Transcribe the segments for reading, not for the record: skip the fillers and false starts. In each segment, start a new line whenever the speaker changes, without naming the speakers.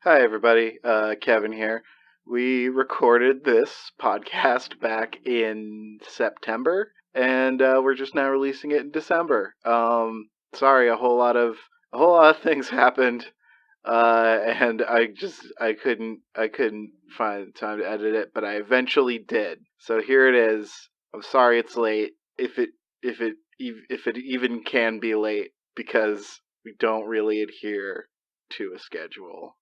Hi, everybody. Kevin here. We recorded this podcast back in September, and we're just now releasing it in December. Sorry, a whole lot of things happened, and I couldn't find time to edit it, but I eventually did. So here it is. I'm sorry it's late. If it even can be late, because we don't really adhere to a schedule.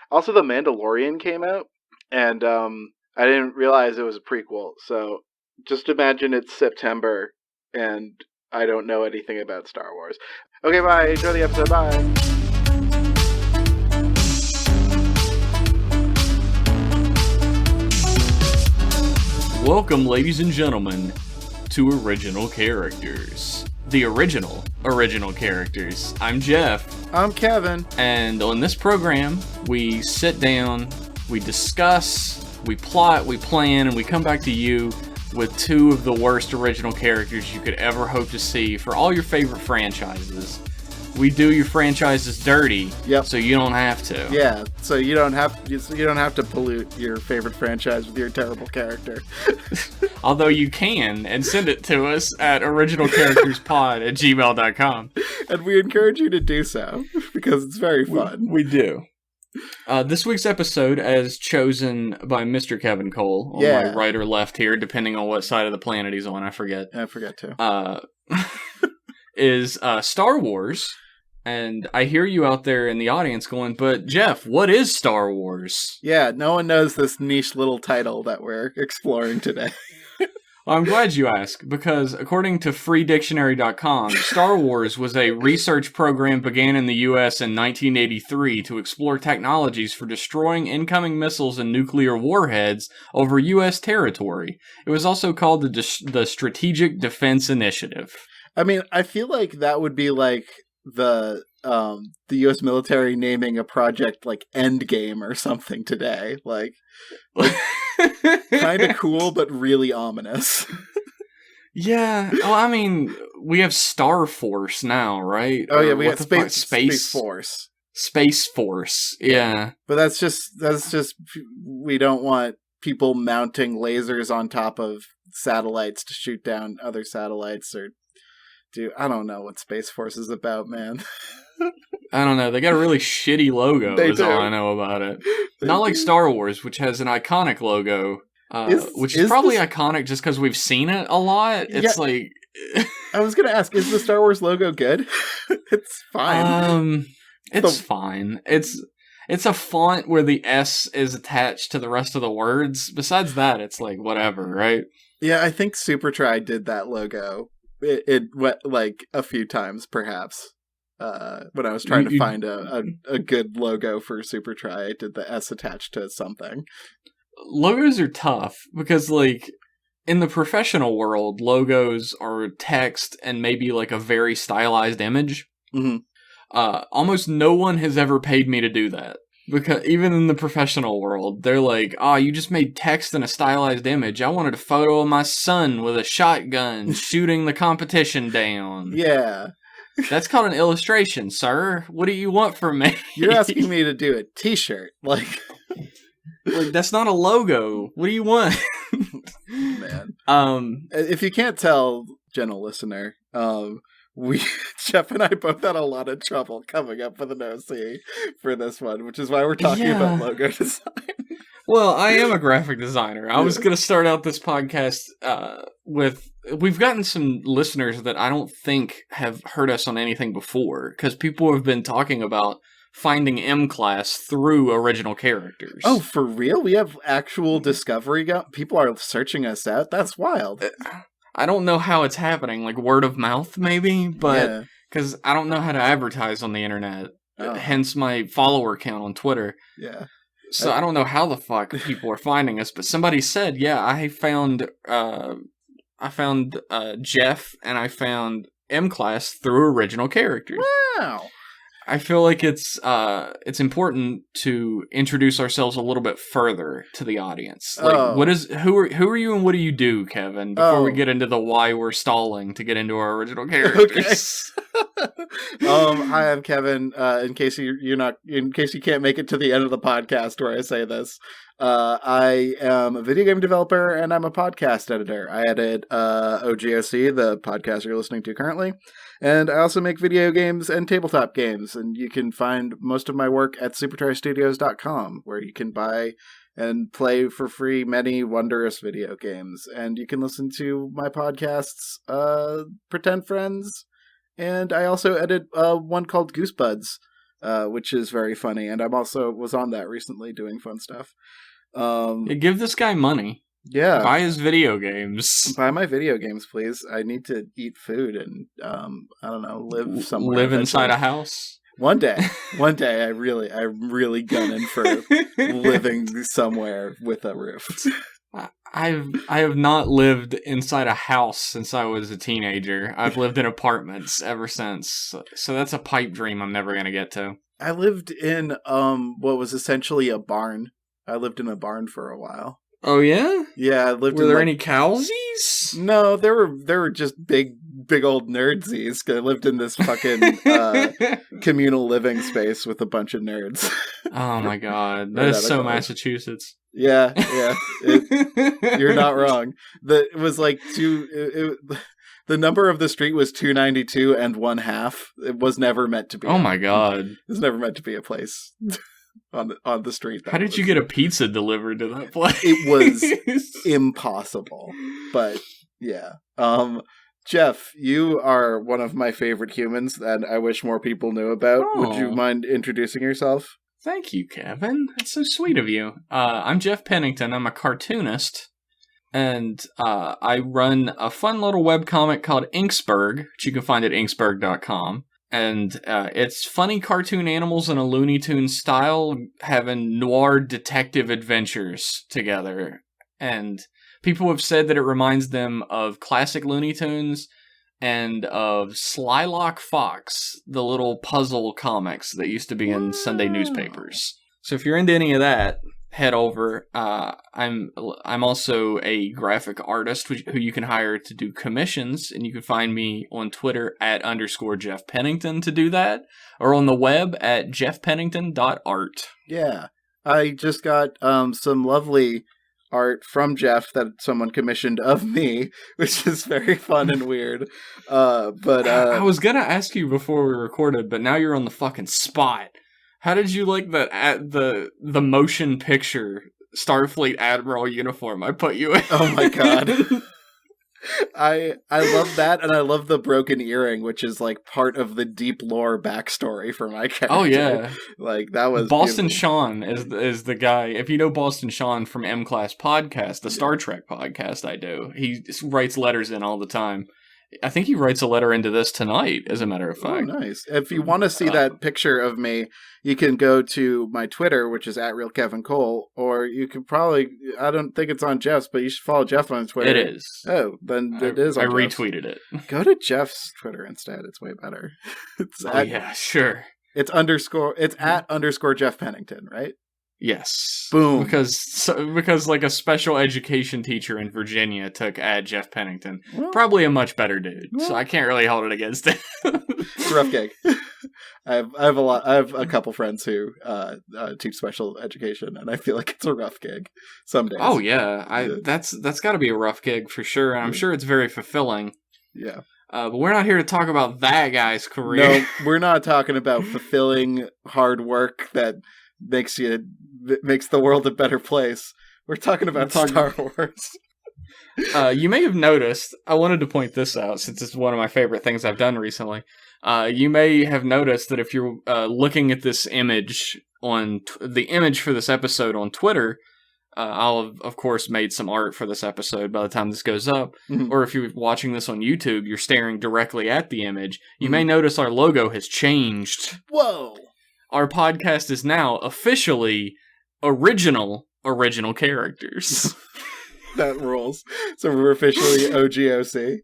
Also, The Mandalorian came out, and I didn't realize it was a prequel. So just imagine it's September, and I don't know anything about Star Wars. Okay, bye. Enjoy the episode. Bye.
Welcome, ladies and gentlemen, to Original Characters. The original characters. I'm Jeff.
I'm Kevin.
And on this program, we sit down, we discuss, we plot, we plan, and we come back to you with two of the worst original characters you could ever hope to see for all your favorite franchises. We do your franchises dirty, so you don't have to.
Yeah, so you don't have to pollute your favorite franchise with your terrible character.
Although you can, and send it to us at originalcharacterspod@gmail.com.
And we encourage you to do so, because it's very fun.
We do. This week's episode, as chosen by Mr. Kevin Cole, on my right or left here, depending on what side of the planet he's on, I forget.
I forget too.
Is Star Wars. And I hear you out there in the audience going, but Jeff, what is Star Wars?
Yeah, no one knows this niche little title that we're exploring today.
Well, I'm glad you asked, because according to freedictionary.com, Star Wars was a research program began in the U.S. in 1983 to explore technologies for destroying incoming missiles and nuclear warheads over U.S. territory. It was also called the Strategic Defense Initiative.
I mean, I feel like that would be like the U.S. military naming a project like Endgame or something today. Like kind of cool, but really ominous.
Yeah. Well, I mean, we have Star Force now, right?
Oh, yeah, we have Space Force.
Space Force, yeah.
But that's just, we don't want people mounting lasers on top of satellites to shoot down other satellites or I don't know what Space Force is about, man.
I don't know. They got a really shitty logo, is all I know about it. Not like Star Wars, which has an iconic logo, which is probably iconic just because we've seen it a lot. It's like...
I was going to ask, is the Star Wars logo good? It's fine.
It's fine. It's a font where the S is attached to the rest of the words. Besides that, it's like, whatever, right?
Yeah, I think Supertry did that logo. It went like a few times, perhaps. When I was trying to find a good logo for Supertry, I did the S attached to something.
Logos are tough because, like, in the professional world, logos are text and maybe like a very stylized image.
Mm-hmm.
Almost no one has ever paid me to do that. Because even in the professional world, they're like, oh, you just made text in a stylized image. I wanted a photo of my son with a shotgun shooting the competition down.
Yeah.
That's called an illustration, sir. What do you want from me?
You're asking me to do a t-shirt. Like
that's not a logo. What do you want?
Man. If you can't tell, gentle listener, Jeff and I both had a lot of trouble coming up with an OC for this one, which is why we're talking about logo design.
Well, I am a graphic designer. I was going to start out this podcast with... We've gotten some listeners that I don't think have heard us on anything before, because people have been talking about finding M-Class through original characters.
Oh, for real? We have actual discovery? People are searching us out? That's wild.
I don't know how it's happening, like word of mouth, maybe, but because I don't know how to advertise on the internet, hence my follower count on Twitter.
Yeah.
So I don't know how the fuck people are finding us, but somebody said, I found Jeff and I found M-Class through original characters.
Wow.
I feel like it's important to introduce ourselves a little bit further to the audience. Like, who are you and what do you do, Kevin? Before we get into the why we're stalling to get into our original characters.
Hi, I'm Kevin. In case you can't make it to the end of the podcast where I say this, I am a video game developer and I'm a podcast editor. I edit OGOC, the podcast you're listening to currently. And I also make video games and tabletop games, and you can find most of my work at supertoystudios.com, where you can buy and play for free many wondrous video games. And you can listen to my podcasts, Pretend Friends, and I also edit one called Goosebuds, which is very funny, and was on that recently doing fun stuff.
Give this guy money.
Yeah.
Buy his video games.
Buy my video games, please. I need to eat food and, I don't know, live somewhere.
Live inside a house?
One day, I'm really gunning for living somewhere with a roof.
I have not lived inside a house since I was a teenager. I've lived in apartments ever since. So that's a pipe dream I'm never going to get to.
I lived in, what was essentially a barn. I lived in a barn for a while.
Oh yeah?
Yeah, I lived.
Were there any cowsies?
No, there were just big old nerdsies. I lived in this fucking communal living space with a bunch of nerds.
Oh my god, that is so Massachusetts.
Yeah, you're not wrong. It was like the number of the street was 292 and 1/2. It was never meant to be.
Oh my god,
it was never meant to be a place. On the street.
How did you get a pizza delivered to that place?
It was impossible. But yeah. Jeff, you are one of my favorite humans that I wish more people knew about. Oh. Would you mind introducing yourself?
Thank you, Kevin. That's so sweet of you. I'm Jeff Pennington. I'm a cartoonist. And I run a fun little webcomic called Inksburg, which you can find at inksburg.com. And it's funny cartoon animals in a Looney Tunes style having noir detective adventures together. And people have said that it reminds them of classic Looney Tunes and of Slylock Fox, the little puzzle comics that used to be in Sunday newspapers. So if you're into any of that, head over. I'm also a graphic artist who you can hire to do commissions, and you can find me on Twitter at _Jeff Pennington to do that, or on the web at jeffpennington.art.
Yeah, I just got some lovely art from Jeff that someone commissioned of me, which is very fun and weird. But
I was gonna ask you before we recorded, but now you're on the fucking spot. How did you like the motion picture Starfleet Admiral uniform I put you in?
Oh my god. I love that, and I love the broken earring, which is like part of the deep lore backstory for my character.
Oh yeah.
Like that was
Boston Sean is the guy. If you know Boston Sean from M Class Podcast, the Star Trek podcast I do, he writes letters in all the time. I think he writes a letter into this tonight, as a matter of fact.
Oh, nice. If you want to see that picture of me, you can go to my Twitter, which is @RealKevinCole, or you could probably, I don't think it's on Jeff's, but you should follow Jeff on Twitter.
It is.
Oh, then it is on Jeff's.
retweeted it.
Go to Jeff's Twitter instead. It's way better.
Yeah, sure.
It's at _Jeff Pennington, right?
Yes.
Boom.
Because like a special education teacher in Virginia took Jeff Pennington. Well, probably a much better dude. Well, so I can't really hold it against him.
It's a rough gig. I have a couple friends who teach special education, and I feel like it's a rough gig some days.
Oh yeah. That's got to be a rough gig for sure, and I'm sure it's very fulfilling.
Yeah.
But we're not here to talk about that guy's career.
No, we're not talking about fulfilling hard work that makes the world a better place. We're talking about Star Wars.
You may have noticed, I wanted to point this out since it's one of my favorite things I've done recently. You may have noticed that if you're looking at this image on the image for this episode on Twitter, I'll have, of course, made some art for this episode by the time this goes up. Mm-hmm. Or if you're watching this on YouTube, you're staring directly at the image. You may notice our logo has changed.
Whoa!
Our podcast is now officially original characters.
That rules. So we're officially OGOC.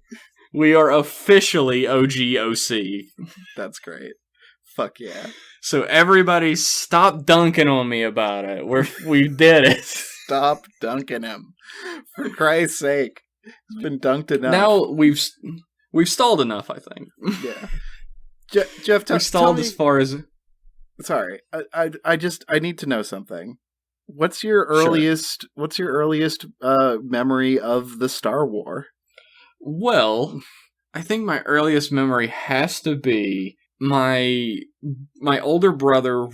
We are officially OGOC.
That's great. Fuck yeah.
So everybody stop dunking on me about it. We did it.
Stop dunking him. For Christ's sake. He's been dunked enough.
Now we've stalled enough, I think.
Yeah. Jeff,
we stalled as far as...
Sorry. I need to know something. What's your earliest memory of the Star War?
Well, I think my earliest memory has to be my older brother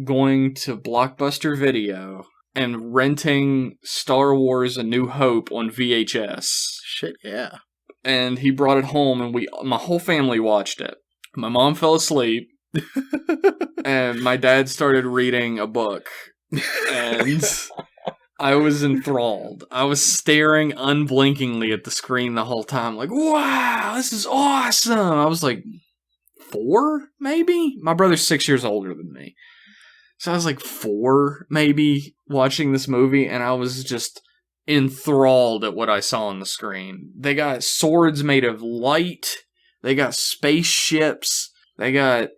going to Blockbuster Video and renting Star Wars A New Hope on VHS.
Shit, yeah.
And he brought it home, and my whole family watched it. My mom fell asleep, and my dad started reading a book, and I was enthralled. I was staring unblinkingly at the screen the whole time, like, wow, this is awesome! I was like 4, maybe? My brother's 6 years older than me. So I was like 4, maybe, watching this movie, and I was just enthralled at what I saw on the screen. They got swords made of light. They got spaceships. They got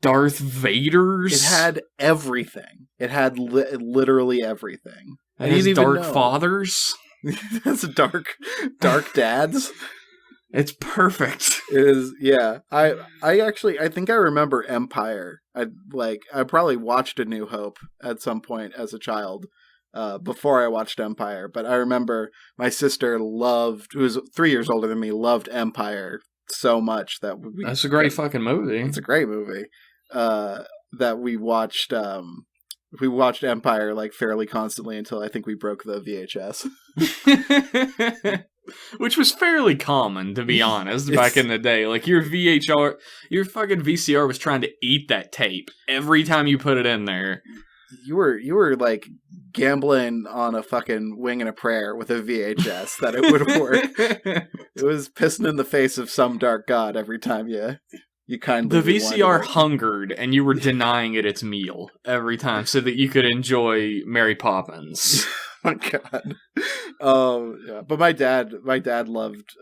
Darth Vaders.
It had everything. It had literally everything.
It has Dark Fathers.
That's dark dads.
It's perfect.
It is, yeah. I think I remember Empire. I probably watched A New Hope at some point as a child, before I watched Empire. But I remember my sister who was 3 years older than me, loved Empire so much that
that's a great fucking movie.
It's a great movie. That we watched. We watched Empire like fairly constantly until I think we broke the VHS.
Which was fairly common, to be honest, back in the day. Like, your fucking VCR was trying to eat that tape every time you put it in there.
You were like gambling on a fucking wing and a prayer with a VHS that it would work. It was pissing in the face of some dark god every time you kindly.
The VCR hungered, and you were denying it its meal every time so that you could enjoy Mary Poppins.
Oh my god. Yeah. But my dad loved,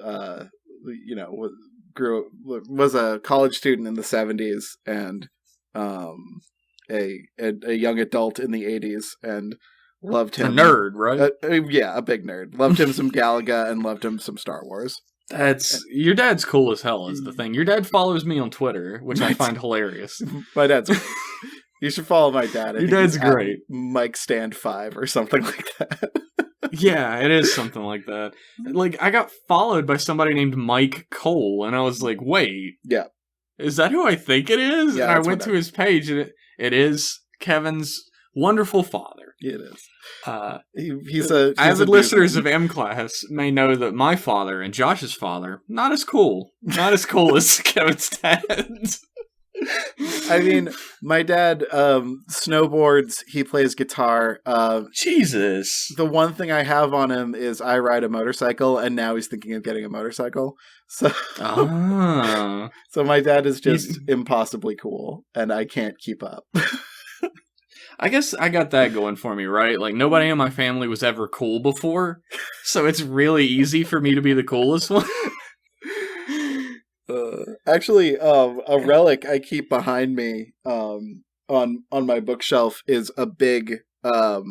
was a college student in the 70s and a young adult in the 80s, and loved him.
A nerd, right?
Yeah, a big nerd. Loved him some Galaga and loved him some Star Wars.
Your dad's cool as hell is the thing. Your dad follows me on Twitter, which I find hilarious.
My dad's cool. You should follow my dad.
Your dad's great.
Mike Stand 5 or something like that.
Yeah, it is something like that. Like, I got followed by somebody named Mike Cole, and I was like, wait.
Yeah.
Is that who I think it is?
Yeah,
and I went to his page, and it is Kevin's wonderful father.
It is.
He's avid listeners of M-Class may know that my father and Josh's father, not as cool. Not as cool as Kevin's dad.
I mean, my dad snowboards, he plays guitar.
Jesus.
The one thing I have on him is I ride a motorcycle, and now he's thinking of getting a motorcycle. So, so my dad is just impossibly cool, and I can't keep up.
I guess I got that going for me, right? Like, nobody in my family was ever cool before, so it's really easy for me to be the coolest one.
Actually, a relic I keep behind me on my bookshelf is a big what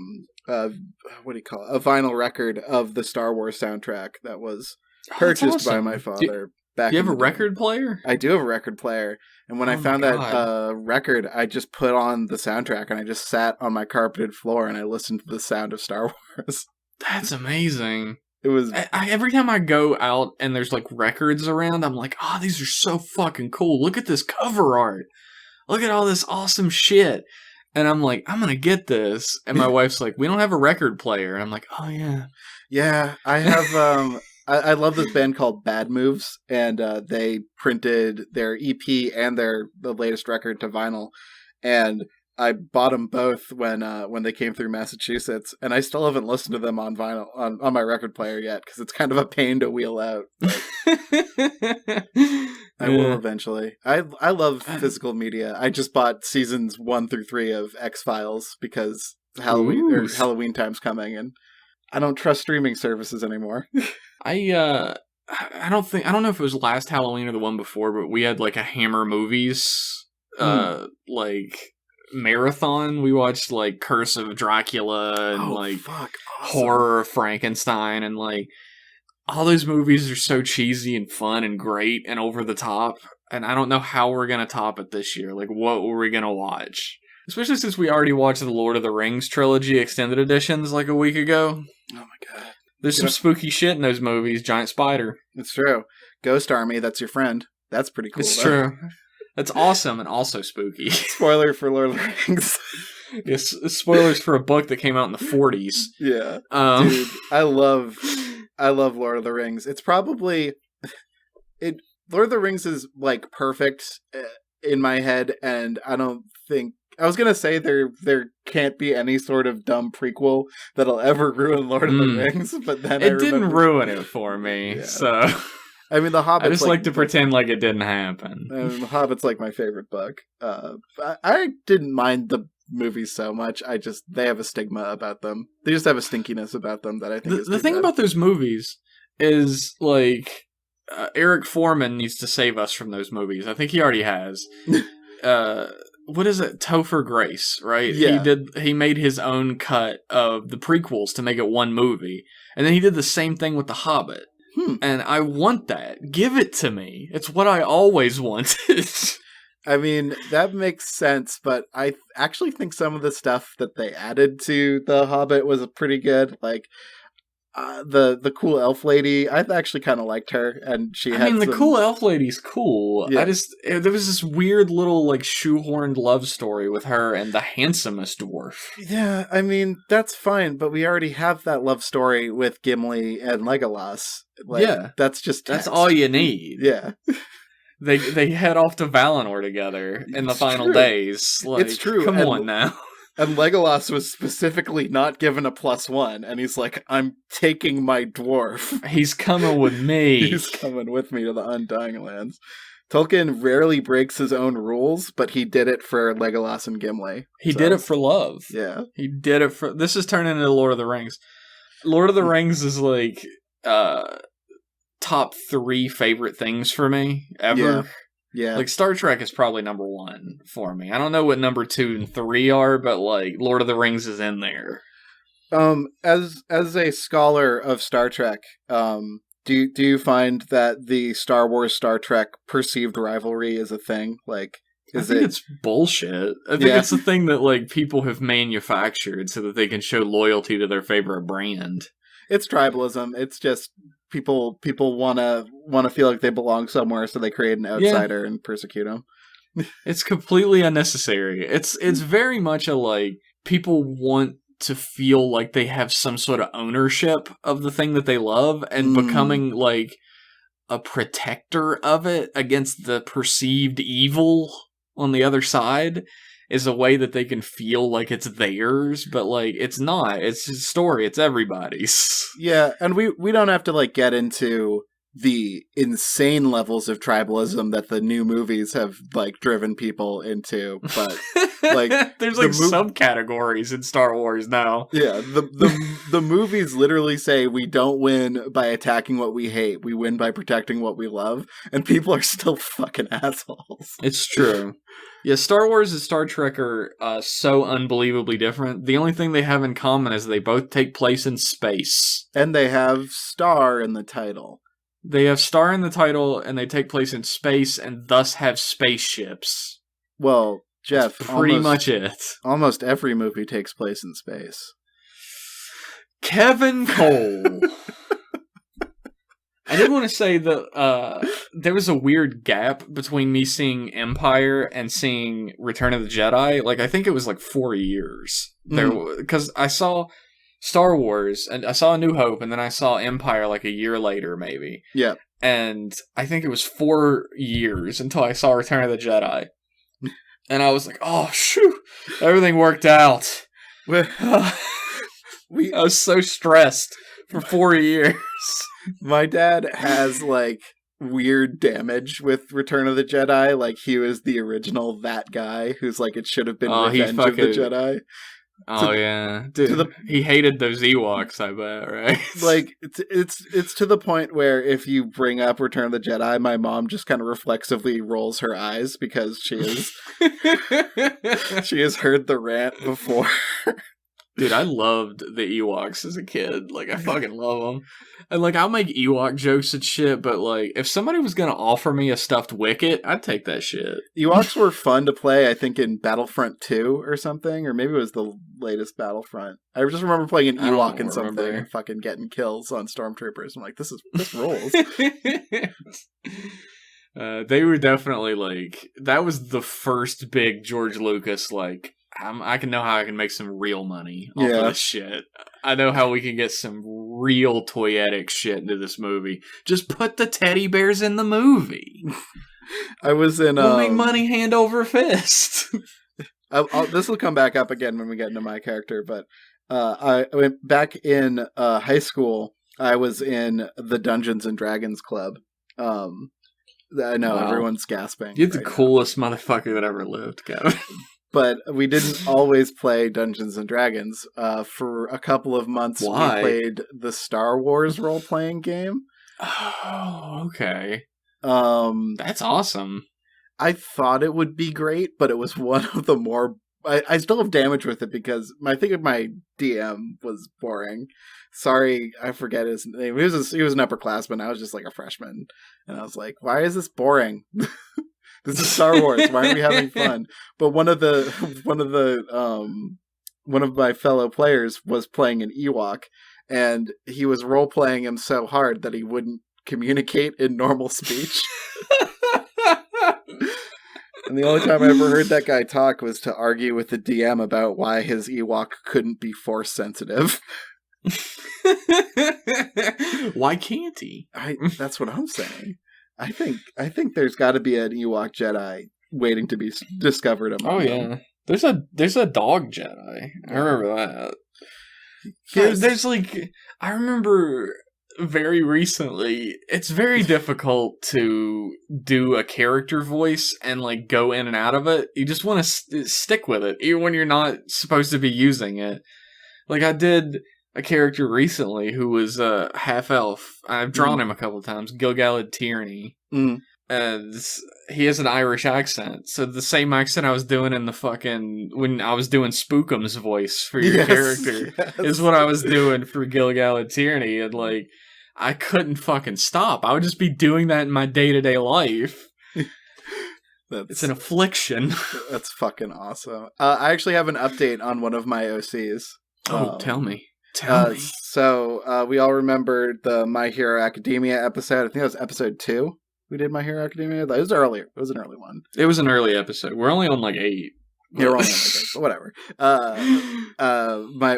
do you call it? A vinyl record of the Star Wars soundtrack that was purchased by my father.
Do you have a record player?
I do have a record player, and when I found that record, I just put on the soundtrack and I just sat on my carpeted floor and I listened to the sound of Star Wars.
That's amazing.
It was
every time I go out and there's like records around, I'm like, oh, these are so fucking cool. Look at this cover art. Look at all this awesome shit. And I'm like, I'm gonna get this. And my wife's like, we don't have a record player. And I'm like, oh yeah.
Yeah, I have I love this band called Bad Moves, and they printed their EP and the latest record to vinyl, and I bought them both when they came through Massachusetts, and I still haven't listened to them on vinyl on my record player yet because it's kind of a pain to wheel out. I will eventually. I love physical media. I just bought seasons 1 through 3 of X-Files because Halloween time's coming, and I don't trust streaming services anymore.
I don't know if it was last Halloween or the one before, but we had like a Hammer Movies like marathon. We watched like Curse of Dracula and
Awesome.
Horror of Frankenstein, and like all those movies are so cheesy and fun and great and over the top. And I don't know how we're gonna top it this year. Like, what were we gonna watch? Especially since we already watched the Lord of the Rings trilogy extended editions like a week ago.
Oh my god.
There's some spooky shit in those movies. Giant spider.
It's true. Ghost Army, that's your friend. That's pretty cool.
It's true. That's awesome and also spooky.
Spoiler for Lord of the Rings.
Yes, spoilers for a book that came out in the 40s.
Yeah. Dude, I love Lord of the Rings. It's probably... Lord of the Rings is, like, perfect in my head, and I don't think... I was gonna say there can't be any sort of dumb prequel that'll ever ruin Lord of the Rings, but then
it didn't ruin it for me, so...
I mean, The Hobbit's
I just like to pretend like it didn't happen.
The Hobbit's like my favorite book. I didn't mind the movies so much. They have a stigma about them. They just have a stinkiness about them that I think is
the thing about those movies is, like... Eric Foreman needs to save us from those movies. I think he already has. What is it? Topher Grace, right?
Yeah.
He made his own cut of the prequels to make it one movie. And then he did the same thing with The Hobbit. And I want that. Give it to me. It's what I always wanted.
I mean, that makes sense, but I actually think some of the stuff that they added to The Hobbit was pretty good. Like, the cool elf lady, I actually kind of liked her, and
the cool elf lady's cool.
Yeah.
There was this weird little, like, shoehorned love story with her and the handsomest dwarf.
Yeah, I mean, that's fine, but we already have that love story with Gimli and Legolas. Like,
yeah.
That's just text.
That's all you need.
Yeah.
They head off to Valinor together in the final days. Like,
it's true.
Come on now.
And Legolas was specifically not given a +1, and he's like, I'm taking my dwarf.
He's coming with me.
He's coming with me to the Undying Lands. Tolkien rarely breaks his own rules, but he did it for Legolas and Gimli.
He did it for love.
Yeah.
He did it for... This is turning into Lord of the Rings. Lord of the Rings is like... top 3 favorite things for me ever.
Yeah.
Like, Star Trek is probably number 1 for me. I don't know what number 2 and 3 are, but, like, Lord of the Rings is in there.
As a scholar of Star Trek, do you find that the Star Wars Star Trek perceived rivalry is a thing? Like,
I think it's bullshit. I think it's a thing that, like, people have manufactured so that they can show loyalty to their favorite brand.
It's tribalism. It's just people want to feel like they belong somewhere, so they create an outsider and persecute them.
It's completely unnecessary. It's very much a, like, people want to feel like they have some sort of ownership of the thing that they love, and becoming, like, a protector of it against the perceived evil on the other side is a way that they can feel like it's theirs, but, like, it's not. It's a story. It's everybody's.
Yeah, and we don't have to, like, get into the insane levels of tribalism that the new movies have, like, driven people into, but, like...
There's, like, subcategories in Star Wars now.
Yeah, the movies literally say we don't win by attacking what we hate, we win by protecting what we love, and people are still fucking assholes.
It's true. Yeah, Star Wars and Star Trek are so unbelievably different. The only thing they have in common is they both take place in space.
And they have star in the title.
They have star in the title, and they take place in space, and thus have spaceships.
Well, Jeff,
that's pretty much it.
Almost every movie takes place in space.
Kevin Cole. I did want to say that there was a weird gap between me seeing Empire and seeing Return of the Jedi. Like, I think it was like 4 years. Because I saw Star Wars, and I saw A New Hope, and then I saw Empire like a year later, maybe.
Yeah.
And I think it was 4 years until I saw Return of the Jedi. And I was like, oh, shoo, everything worked out. I was so stressed for 4 years.
My dad has, like, weird damage with Return of the Jedi. Like, he was the original that guy who's like, it should have been Revenge of the Jedi.
Oh yeah, dude. He hated those Ewoks, I bet, right?
Like it's to the point where if you bring up Return of the Jedi, my mom just kind of reflexively rolls her eyes because she has heard the rant before.
Dude, I loved the Ewoks as a kid. Like, I fucking love them. And, like, I'll make Ewok jokes and shit, but, like, if somebody was gonna offer me a stuffed Wicket, I'd take that shit.
Ewoks were fun to play, I think, in Battlefront 2 or something, or maybe it was the latest Battlefront. I just remember playing an Ewok in something and fucking getting kills on Stormtroopers. I'm like, this rules.
They were definitely, like, that was the first big George Lucas, like, I can know how I can make some real money off of this shit. I know how we can get some real toyetic shit into this movie. Just put the teddy bears in the movie.
I was in...
We'll make money hand over fist.
This will come back up again when we get into my character, but I went back in high school. I was in the Dungeons and Dragons Club. I know, everyone's gasping.
You're the coolest motherfucker that ever lived, Kevin.
But we didn't always play Dungeons and Dragons. For a couple of months,
Why?
We played the Star Wars role-playing game.
Oh, okay. That's awesome.
I thought it would be great, but it was one of the more... I still have damage with it because I think my DM was boring. Sorry, I forget his name. He was an upperclassman. I was just like a freshman. And I was like, why is this boring? This is Star Wars. Why are we having fun? But one of my fellow players was playing an Ewok, and he was role playing him so hard that he wouldn't communicate in normal speech. And the only time I ever heard that guy talk was to argue with the DM about why his Ewok couldn't be force sensitive.
Why can't he?
That's what I'm saying. I think there's got to be an Ewok Jedi waiting to be discovered among them.
There's a dog Jedi. I remember that. There's like, I remember very recently, it's very difficult to do a character voice and like go in and out of it. You just want to stick with it, even when you're not supposed to be using it. Like I did a character recently who was half elf. I've drawn him a couple of times. Gil-galad Tierney. And he has an Irish accent. So the same accent I was doing in when I was doing Spook'em's voice for your character is what I was doing for Gil-galad Tierney. And like, I couldn't fucking stop. I would just be doing that in my day-to-day life. It's an affliction.
That's fucking awesome. I actually have an update on one of my OCs.
Tell me.
So we all remember the My Hero Academia episode. I think that was episode 2. We did My Hero Academia. It was earlier. It was an early one.
It was an early episode. We're only on like 8.
Yeah, we're only on like 8, but whatever.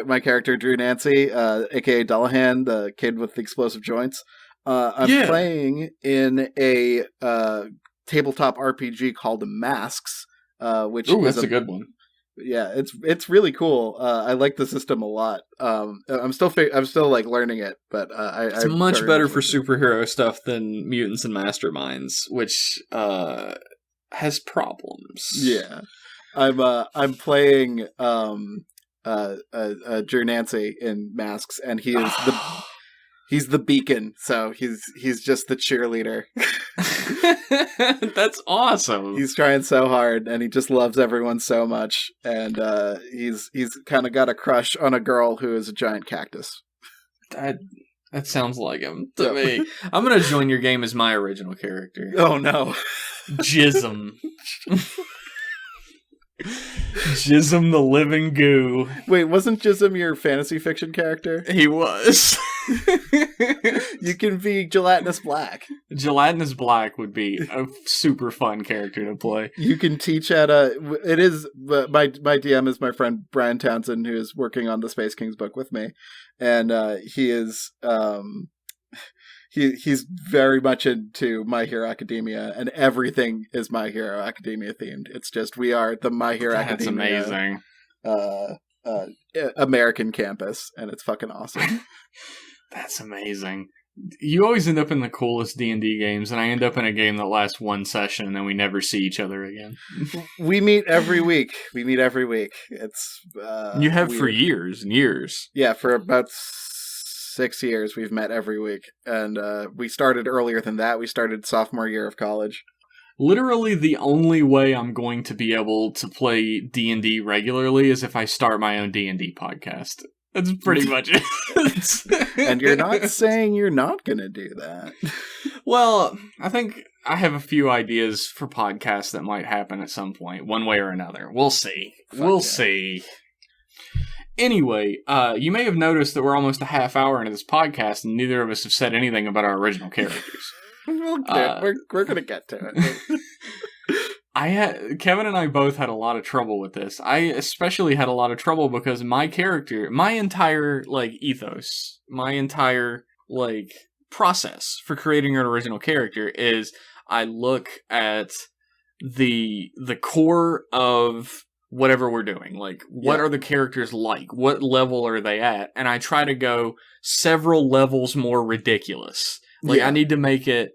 My character Drew Nancy, aka Dullahan, the kid with the explosive joints. I'm playing in a tabletop RPG called Masks, which
that's a good one.
Yeah, it's really cool. I like the system a lot. I'm still like learning it, but
it's much better for superhero stuff than Mutants and Masterminds, which has problems.
Yeah, I'm playing Drew Nancy in Masks, and he is he's the beacon. So he's just the cheerleader.
That's awesome.
He's trying so hard, and he just loves everyone so much. And he's kind of got a crush on a girl who is a giant cactus.
That sounds like him to me. I'm gonna join your game as my original character.
Oh no,
Jism. Jism the living goo.
Wait, wasn't Jism your fantasy fiction character?
He was.
You can be Gelatinous Black.
Gelatinous Black would be a super fun character to play.
You can teach my DM is my friend Brian Townsend, who is working on the Space Kings book with me, and he is he's very much into My Hero Academia, and everything is My Hero Academia themed. It's just we are the My Hero Academia
amazing.
American campus, and it's fucking awesome.
That's amazing. You always end up in the coolest D&D games, and I end up in a game that lasts one session, and then we never see each other again.
We meet every week. It's
you have
weird.
for years and years.
Yeah, for about 6 years we've met every week, and we started earlier than that. We started sophomore year of college.
Literally, the only way I'm going to be able to play D&D regularly is if I start my own D&D podcast. That's pretty much it.
And you're not saying you're not going to do that.
Well, I think I have a few ideas for podcasts that might happen at some point, one way or another. We'll see. We'll see. Anyway, you may have noticed that we're almost a half hour into this podcast, and neither of us have said anything about our original characters.
We're going to get to it.
Kevin and I both had a lot of trouble with this. I especially had a lot of trouble because my character, my entire, ethos, my entire, process for creating an original character is I look at the core of whatever we're doing. What are the characters like? What level are they at? And I try to go several levels more ridiculous. I need to make it,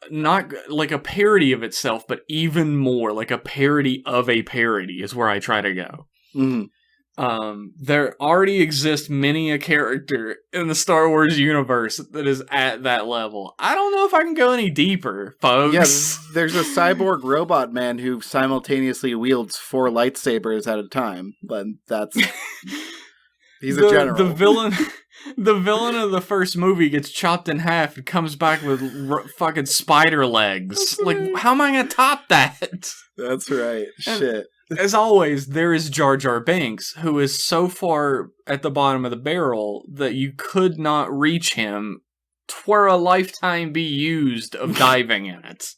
not like a parody of itself, but even more like a parody of a parody is where I try to go.
Mm-hmm.
There already exists many a character in the Star Wars universe that is at that level. I don't know if I can go any deeper, folks.
Yes, there's a cyborg robot man who simultaneously wields 4 lightsabers at a time, but he's a general.
The villain of the first movie gets chopped in half and comes back with fucking spider legs. How am I going to top that?
That's right. Shit.
As always, there is Jar Jar Binks, who is so far at the bottom of the barrel that you could not reach him. 'Twere a lifetime be used of diving in it.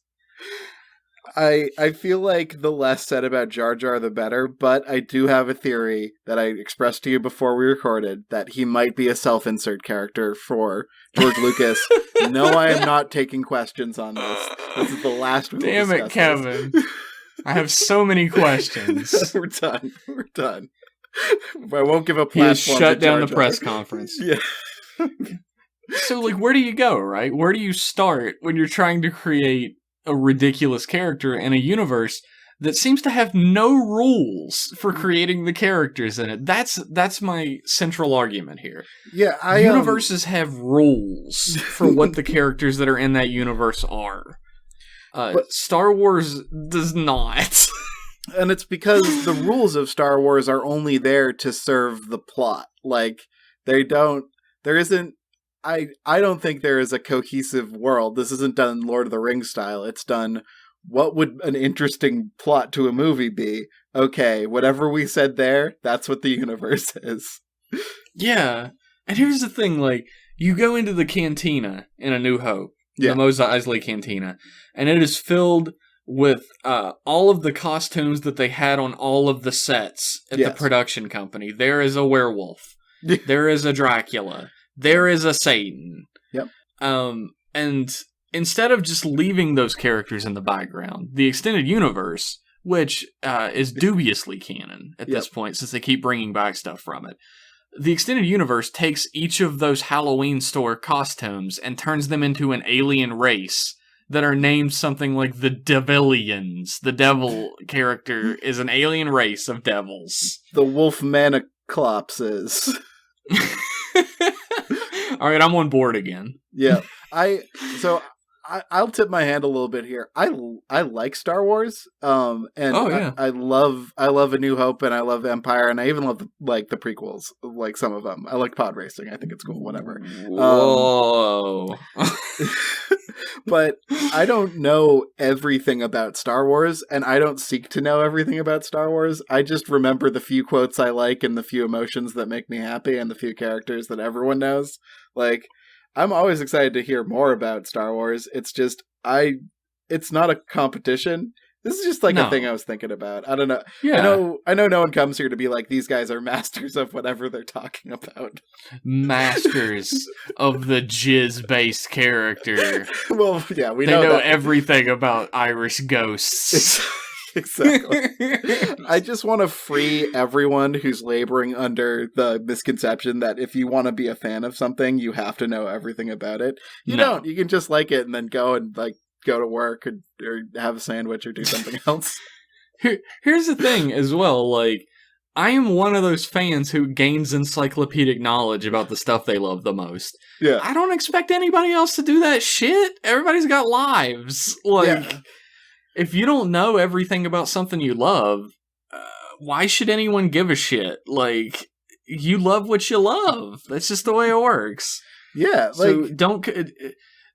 I feel like the less said about Jar Jar, the better, but I do have a theory that I expressed to you before we recorded, that he might be a self-insert character for George Lucas. No, I am not taking questions on this. This is the last we will
Damn it, Kevin. I have so many questions.
We're done. I won't give a platform.
He has shut down
Jar
the
Jar.
press conference.
Yeah.
So, where do you go, right? Where do you start when you're trying to create a ridiculous character in a universe that seems to have no rules for creating the characters in it? That's my central argument here.
Yeah,
universes have rules for what the characters that are in that universe are. But Star Wars does not.
And it's because the rules of Star Wars are only there to serve the plot. I don't think there is a cohesive world. This isn't done Lord of the Rings style. It's done, what would an interesting plot to a movie be? Okay, whatever we said there, that's what the universe is.
Yeah. And here's the thing, you go into the cantina in A New Hope, the Mos Eisley cantina, and it is filled with all of the costumes that they had on all of the sets at the production company. There is a werewolf. There is a Dracula. There is a Satan.
Yep.
And instead of just leaving those characters in the background, the extended universe, which is dubiously canon at this point, since they keep bringing back stuff from it, the extended universe takes each of those Halloween store costumes and turns them into an alien race that are named something like the Devilians. The devil character is an alien race of devils.
The Wolfmaniclopses.
All right, I'm on board again.
Yeah, I'll tip my hand a little bit here. I like Star Wars, and I love A New Hope, and I love Empire, and I even love the prequels, some of them. I like pod racing. I think it's cool. Whatever.
Whoa.
But I don't know everything about Star Wars, and I don't seek to know everything about Star Wars. I just remember the few quotes I like, and the few emotions that make me happy, and the few characters that everyone knows. I'm always excited to hear more about Star Wars. It's just, it's not a competition. This is just a thing I was thinking about. I don't know. Yeah. I know no one comes here to be like, these guys are masters of whatever they're talking about.
Masters of the jizz-based character.
Well, yeah,
they know everything about Irish ghosts.
Exactly. I just want to free everyone who's laboring under the misconception that if you want to be a fan of something, you have to know everything about it. You don't. You can just like it and then go to work or have a sandwich or do something else.
Here's the thing as well, like, I am one of those fans who gains encyclopedic knowledge about the stuff they love the most.
Yeah.
I don't expect anybody else to do that shit. Everybody's got lives. Like, if you don't know everything about something you love, why should anyone give a shit? Like, you love what you love. That's just the way it works.
Yeah, like...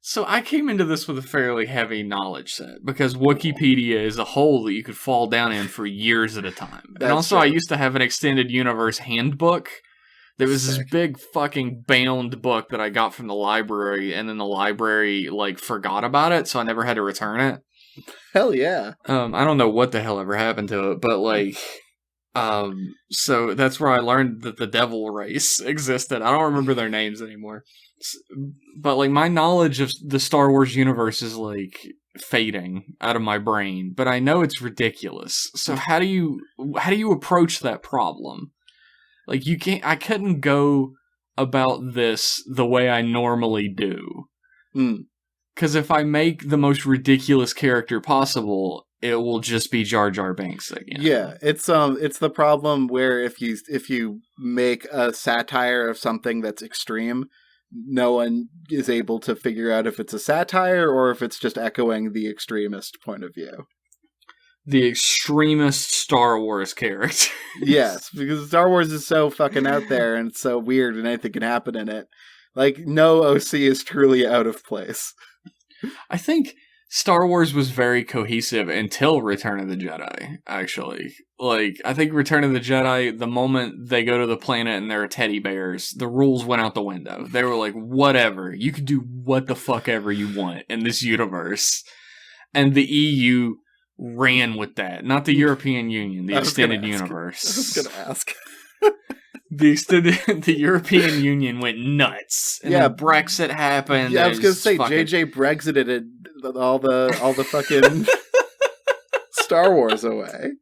So I came into this with a fairly heavy knowledge set, because Wikipedia is a hole that you could fall down in for years at a time. And also, I used to have an extended universe handbook. There was this big fucking bound book that I got from the library, and then the library, like, forgot about it, so I never had to return it.
Hell yeah.
I don't know what the hell ever happened to it, but, like... so that's where I learned that the Devil Race existed. I don't remember their names anymore. But, like, my knowledge of the Star Wars universe is, like, fading out of my brain. But I know it's ridiculous. So how do you approach that problem? Like, I couldn't go about this the way I normally do. Because if I make the most ridiculous character possible, it will just be Jar Jar Binks again.
Yeah, it's the problem where if you make a satire of something that's extreme, no one is able to figure out if it's a satire or if it's just echoing the extremist point of view.
The extremist Star Wars character.
Yes, because Star Wars is so fucking out there and it's so weird and anything can happen in it. Like, no OC is truly out of place.
I think Star Wars was very cohesive until Return of the Jedi, actually. Like, I think Return of the Jedi, the moment they go to the planet and there are teddy bears, the rules went out the window. They were like, whatever, you can do what the fuck ever you want in this universe. And the EU ran with that. Not the European Union, the extended universe.
I was going to ask.
The European Union went nuts. And then Brexit happened.
Yeah, I was going to say, JJ Brexited all the fucking Star Wars away.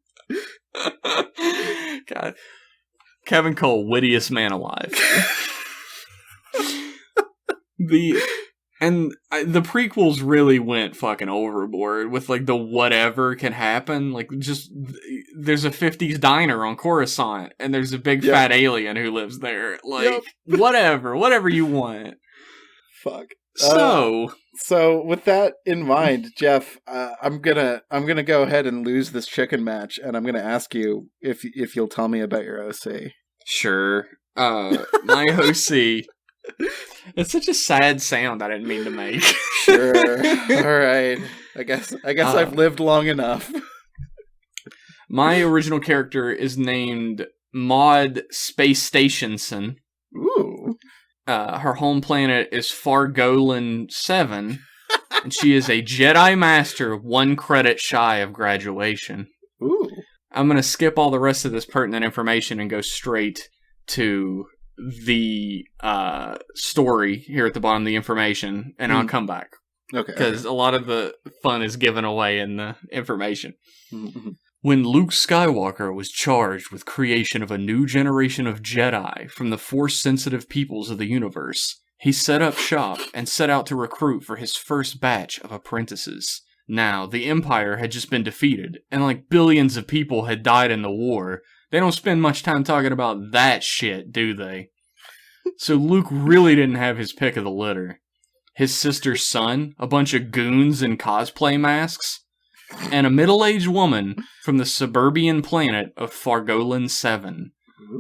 God. Kevin Cole, wittiest man alive. The prequels really went fucking overboard with, like, the whatever can happen. Like, just, there's a 50s diner on Coruscant, and there's a big fat alien who lives there. Like, whatever you want.
Fuck. So with that in mind, Jeff, I'm gonna go ahead and lose this chicken match, and I'm gonna ask you if you'll tell me about your OC.
Sure. My OC. It's such a sad sound I didn't mean to make.
Sure. All right. I guess I've lived long enough.
My original character is named Maud Space Stationson.
Ooh.
Her home planet is Fargolan 7, and she is a Jedi Master 1 credit shy of graduation.
Ooh.
I'm going to skip all the rest of this pertinent information and go straight to the story here at the bottom of the information, and I'll come back.
Okay.
Because a lot of the fun is given away in the information.
Mm-hmm.
When Luke Skywalker was charged with creation of a new generation of Jedi from the Force-sensitive peoples of the universe, he set up shop and set out to recruit for his first batch of apprentices. Now, the Empire had just been defeated, and like billions of people had died in the war. They don't spend much time talking about that shit, do they? So Luke really didn't have his pick of the litter. His sister's son, a bunch of goons in cosplay masks, and a middle-aged woman from the suburban planet of Fargolan 7,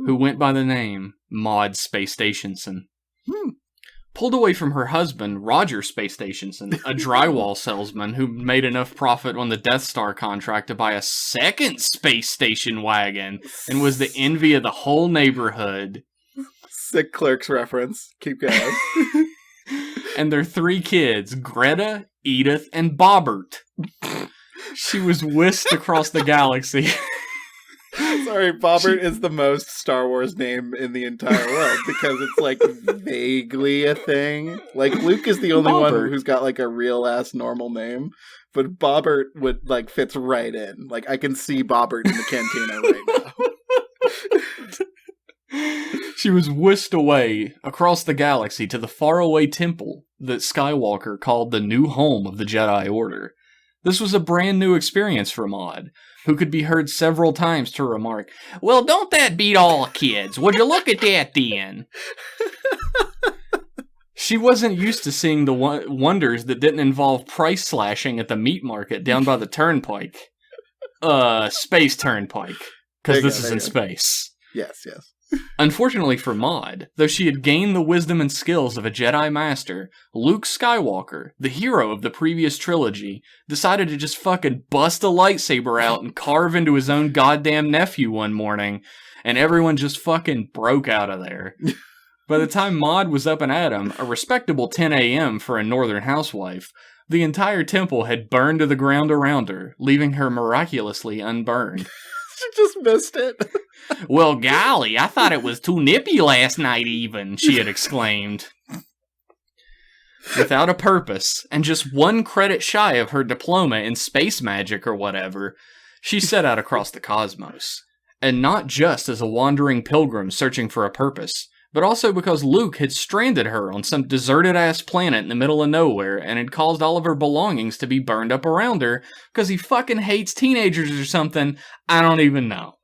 who went by the name Maud Space Stationson. Pulled away from her husband, Roger Space Stationson, a drywall salesman who made enough profit on the Death Star contract to buy a second space station wagon and was the envy of the whole neighborhood.
Sick Clerks reference. Keep going.
And their 3 kids, Greta, Edith, and Bobbert. She was whisked across the galaxy
Sorry, Bobbert is the most Star Wars name in the entire world because it's like vaguely a thing. Like Luke is the only one who's got like a real ass normal name, but Bobbert would like fits right in. Like I can see Bobbert in the cantina right now.
She was whisked away across the galaxy to the faraway temple that Skywalker called the new home of the Jedi Order. This was a brand new experience for Maud, who could be heard several times to remark, "Well, don't that beat all kids? Would you look at that then?" She wasn't used to seeing the wonders that didn't involve price slashing at the meat market down by the turnpike. Space turnpike. Because this is in space.
Yes.
Unfortunately for Maud, though she had gained the wisdom and skills of a Jedi Master, Luke Skywalker, the hero of the previous trilogy, decided to just fucking bust a lightsaber out and carve into his own goddamn nephew one morning, and everyone just fucking broke out of there. By the time Maud was up and at him, a respectable 10 a.m. for a northern housewife, the entire temple had burned to the ground around her, leaving her miraculously unburned.
She just missed it.
"Well, golly, I thought it was too nippy last night even," she had exclaimed. Without a purpose, and just 1 credit shy of her diploma in space magic or whatever, she set out across the cosmos. And not just as a wandering pilgrim searching for a purpose, but also because Luke had stranded her on some deserted-ass planet in the middle of nowhere and had caused all of her belongings to be burned up around her because he fucking hates teenagers or something. I don't even know.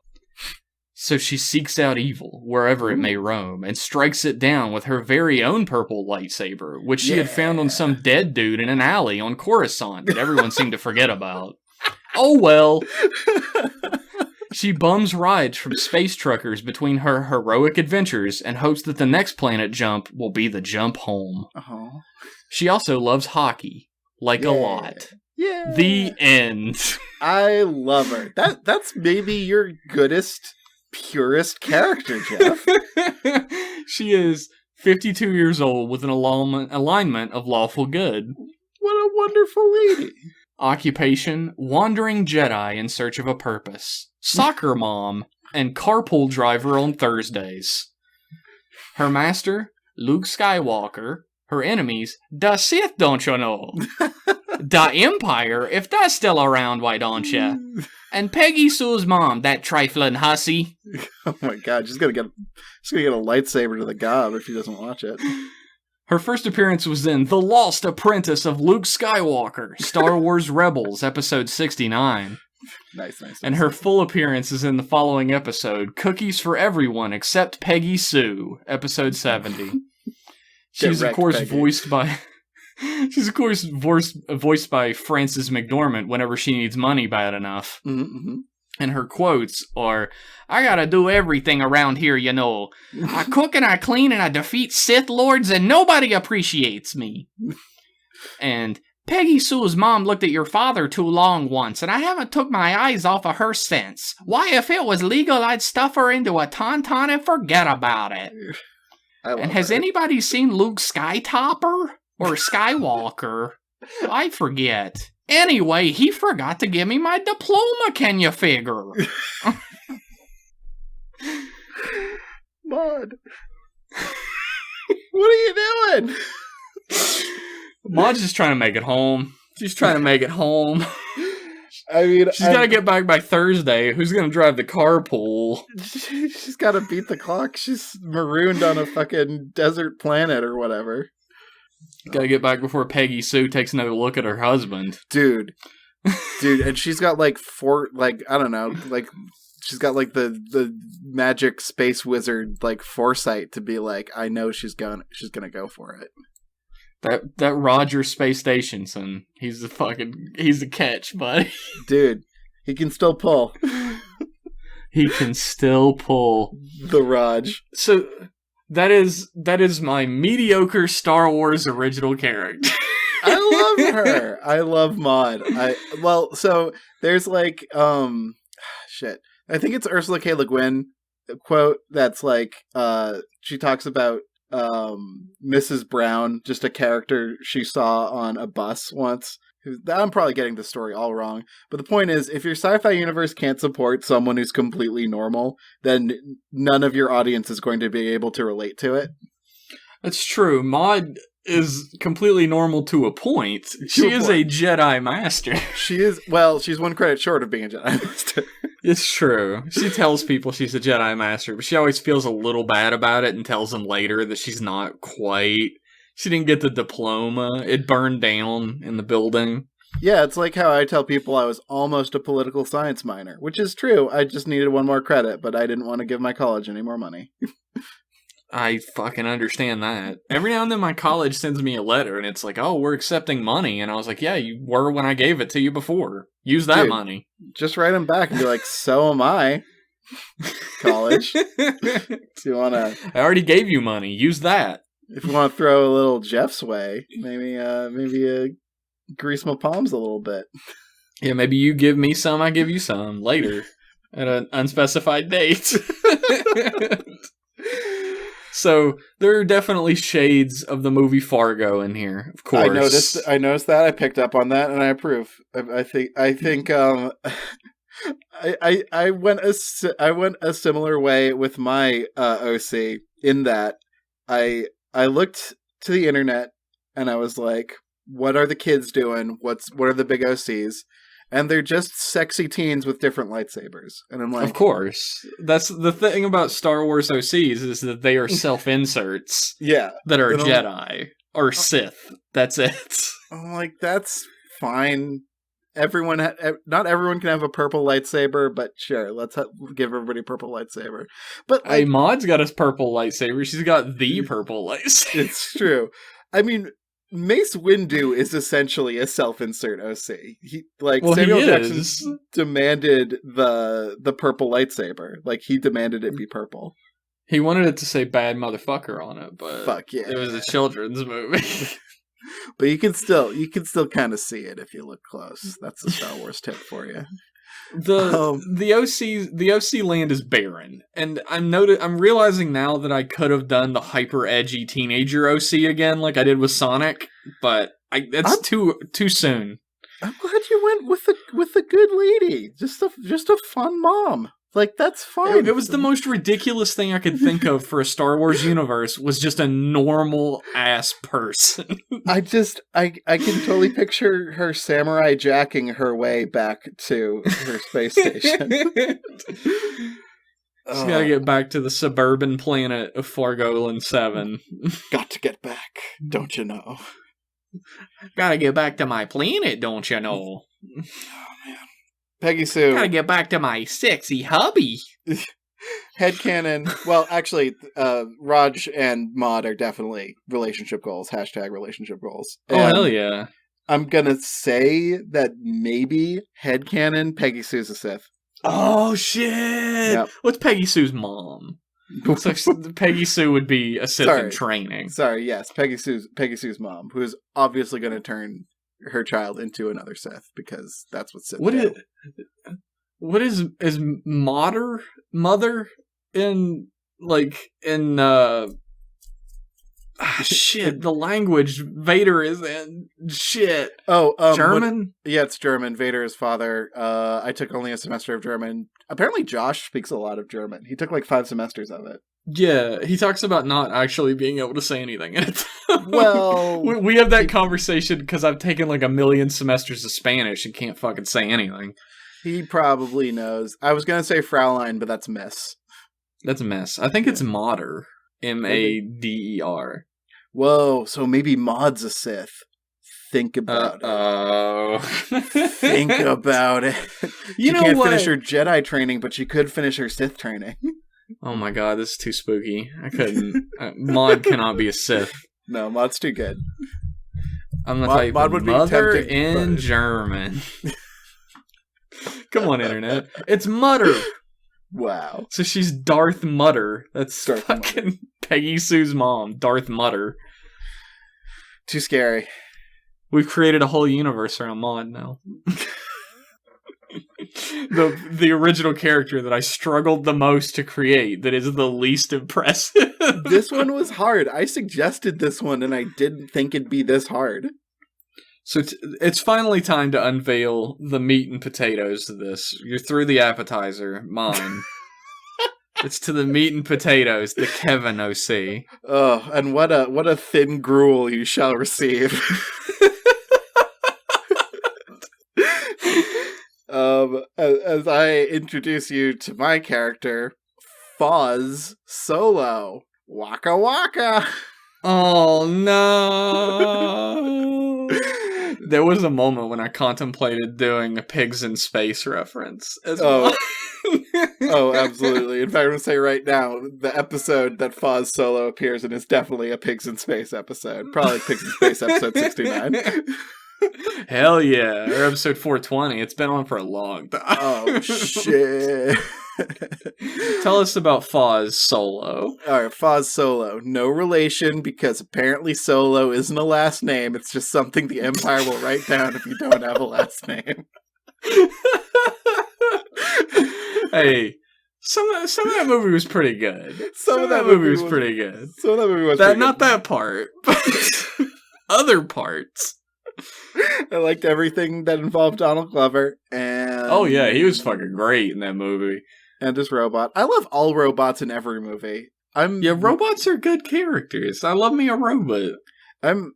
So she seeks out evil, wherever it may roam, and strikes it down with her very own purple lightsaber, which she had found on some dead dude in an alley on Coruscant that everyone seemed to forget about. Oh well. She bums rides from space truckers between her heroic adventures and hopes that the next planet jump will be the jump home.
Uh-huh.
She also loves hockey, like a lot.
Yeah.
The end. I
love her. That's maybe your goodest, purest character, Jeff.
She is 52 years old with an alignment of lawful good.
What a wonderful lady.
Occupation, wandering Jedi in search of a purpose. Soccer mom, and carpool driver on Thursdays. Her master, Luke Skywalker. Her enemies, the Sith, don't you know? The Empire, if that's still around, why don't you? And Peggy Sue's mom, that trifling hussy.
Oh my god, she's gonna get a lightsaber to the gob if she doesn't watch it.
Her first appearance was in The Lost Apprentice of Luke Skywalker, Star Wars Rebels, episode 69.
Nice.
And her full appearance is in the following episode, Cookies for Everyone Except Peggy Sue, episode 70. She's of course voiced by Frances McDormand whenever she needs money bad enough.
Mm-hmm.
And her quotes are, "I gotta do everything around here, you know. I cook and I clean and I defeat Sith Lords and nobody appreciates me." And, "Peggy Sue's mom looked at your father too long once and I haven't took my eyes off of her since. Why, if it was legal, I'd stuff her into a tauntaun and forget about it." And has anybody seen Luke Skytopper? Or Skywalker? I forget. Anyway, he forgot to give me my diploma, can you figure?
Maud. What are you doing?
Maud's just trying to make it home. She's trying to make it home.
I mean,
she's got to get back by Thursday. Who's going to drive the carpool?
She's got to beat the clock. She's marooned on a fucking desert planet or whatever.
Gotta get back before Peggy Sue takes another look at her husband.
Dude, and she's got like she's got like the magic space wizard like foresight to be like, I know she's gonna go for it.
That Roger space station, son. He's the catch, buddy.
Dude, he can still pull.
He can still pull.
The Raj.
So that is my mediocre Star Wars original character.
I love her. I love Maud. So there's like shit. I think it's Ursula K. Le Guin quote that's like she talks about Mrs. Brown, just a character she saw on a bus once, I'm probably getting the story all wrong, but the point is, if your sci-fi universe can't support someone who's completely normal, then none of your audience is going to be able to relate to it.
That's true. Maud is completely normal to a point. She is a Jedi Master.
She's one credit short of being a Jedi Master.
It's true. She tells people she's a Jedi Master, but she always feels a little bad about it and tells them later that she's not quite. She didn't get the diploma. It burned down in the building.
Yeah, it's like how I tell people I was almost a political science minor, which is true. I just needed one more credit, but I didn't want to give my college any more money.
I fucking understand that. Every now and then my college sends me a letter and it's like, oh, we're accepting money. And I was like, yeah, you were when I gave it to you before. Use that money.
Just write them back and be like, so am I. College. Do you want to...
I already gave you money. Use that.
If you want to throw a little Jeff's way, maybe grease my palms a little bit.
Yeah, maybe you give me some, I give you some later at an unspecified date. So there are definitely shades of the movie Fargo in here, of course.
I noticed that. I picked up on that, and I approve. I think. I went a similar way with my OC in that I looked to the internet and I was like, what are the kids doing? What are the big OCs? And they're just sexy teens with different lightsabers. And I'm like...
Of course. That's the thing about Star Wars OCs is that they are self-inserts.
Yeah.
That are Jedi. Or Sith. That's it.
I'm like, that's fine. Not everyone can have a purple lightsaber, but sure, let's give everybody a purple lightsaber. But
like, Maud's got a purple lightsaber. She's got the purple lightsaber.
It's true. I mean, Mace Windu is essentially a self-insert OC. Samuel Jackson demanded the purple lightsaber. Like, he demanded it be purple.
He wanted it to say "bad motherfucker" on it, but
fuck yeah,
it was a children's movie.
But you can still kind of see it if you look close. That's a Star Wars tip for you.
The OC land is barren, and I'm realizing now that I could have done the hyper edgy teenager OC again, like I did with Sonic, but that's too soon.
I'm glad you went with a good lady, just a fun mom. Like, that's fine.
It was the most ridiculous thing I could think of for a Star Wars universe, was just a normal ass person.
I can totally picture her samurai jacking her way back to her space station.
She's gotta get back to the suburban planet of Fargolan 7.
Got to get back, don't you know?
Gotta get back to my planet, don't you know?
Oh, man. Peggy Sue.
Gotta get back to my sexy hubby.
Headcanon. Well, actually, Raj and Maud are definitely relationship goals. # relationship goals.
And hell yeah.
I'm gonna say that maybe headcanon Peggy Sue's a Sith.
Oh, shit! Yep. What's Peggy Sue's mom? So Peggy Sue would be a Sith in training.
Sorry, yes. Peggy Sue's mom, who is obviously going to turn her child into another Sith, because that's what Sith do.
What is mother in shit, the language Vader is in shit. German?
Yeah, it's German. Vader is father. I took only a semester of German. Apparently Josh speaks a lot of German. He took like 5 semesters of it.
Yeah, he talks about not actually being able to say anything in it.
Well,
we have that conversation because I've taken like 1,000,000 semesters of Spanish and can't fucking say anything.
He probably knows. I was gonna say Fraulein, but that's Miss.
That's a mess. I think it's Mader. Mader.
Whoa, so maybe Maud's a Sith. Think about it. Think about it. She can't finish her Jedi training, but she could finish her Sith training.
Oh my god, this is too spooky. I couldn't. Maud cannot be a Sith.
No, Maud's too good.
I'm gonna type Maud would be mother in German. Come on, internet. It's Mutter.
Wow.
So she's Darth Mutter. That's Darth fucking Mutter. Peggy Sue's mom, Darth Mutter.
Too scary.
We've created a whole universe around Maud now. the original character that I struggled the most to create, that is the least impressive.
This one was hard. I suggested this one and I didn't think it'd be this hard.
So it's finally time to unveil the meat and potatoes of this. You're through the appetizer, mine. It's to the meat and potatoes, the Kevin OC.
Oh, and what a thin gruel you shall receive. As I introduce you to my character, Foz Solo. Waka waka.
Oh no! There was a moment when I contemplated doing a Pigs in Space reference as well.
Oh, absolutely. In fact, I'm going to say right now, the episode that Foz Solo appears in is definitely a Pigs in Space episode. Probably Pigs in Space episode 69.
Hell yeah. Or episode 420. It's been on for a long time.
Oh, shit.
Tell us about Foz Solo.
Alright, Foz Solo. No relation, because apparently Solo isn't a last name. It's just something the Empire will write down if you don't have a last name.
Hey, some of that movie was pretty good.
Some of that movie was
pretty good.
Some of that movie was pretty
not
good.
that part, but other parts.
I liked everything that involved Donald Glover, and
oh yeah, he was fucking great in that movie.
And his robot. I love all robots in every movie.
Robots are good characters. I love me a robot.
I'm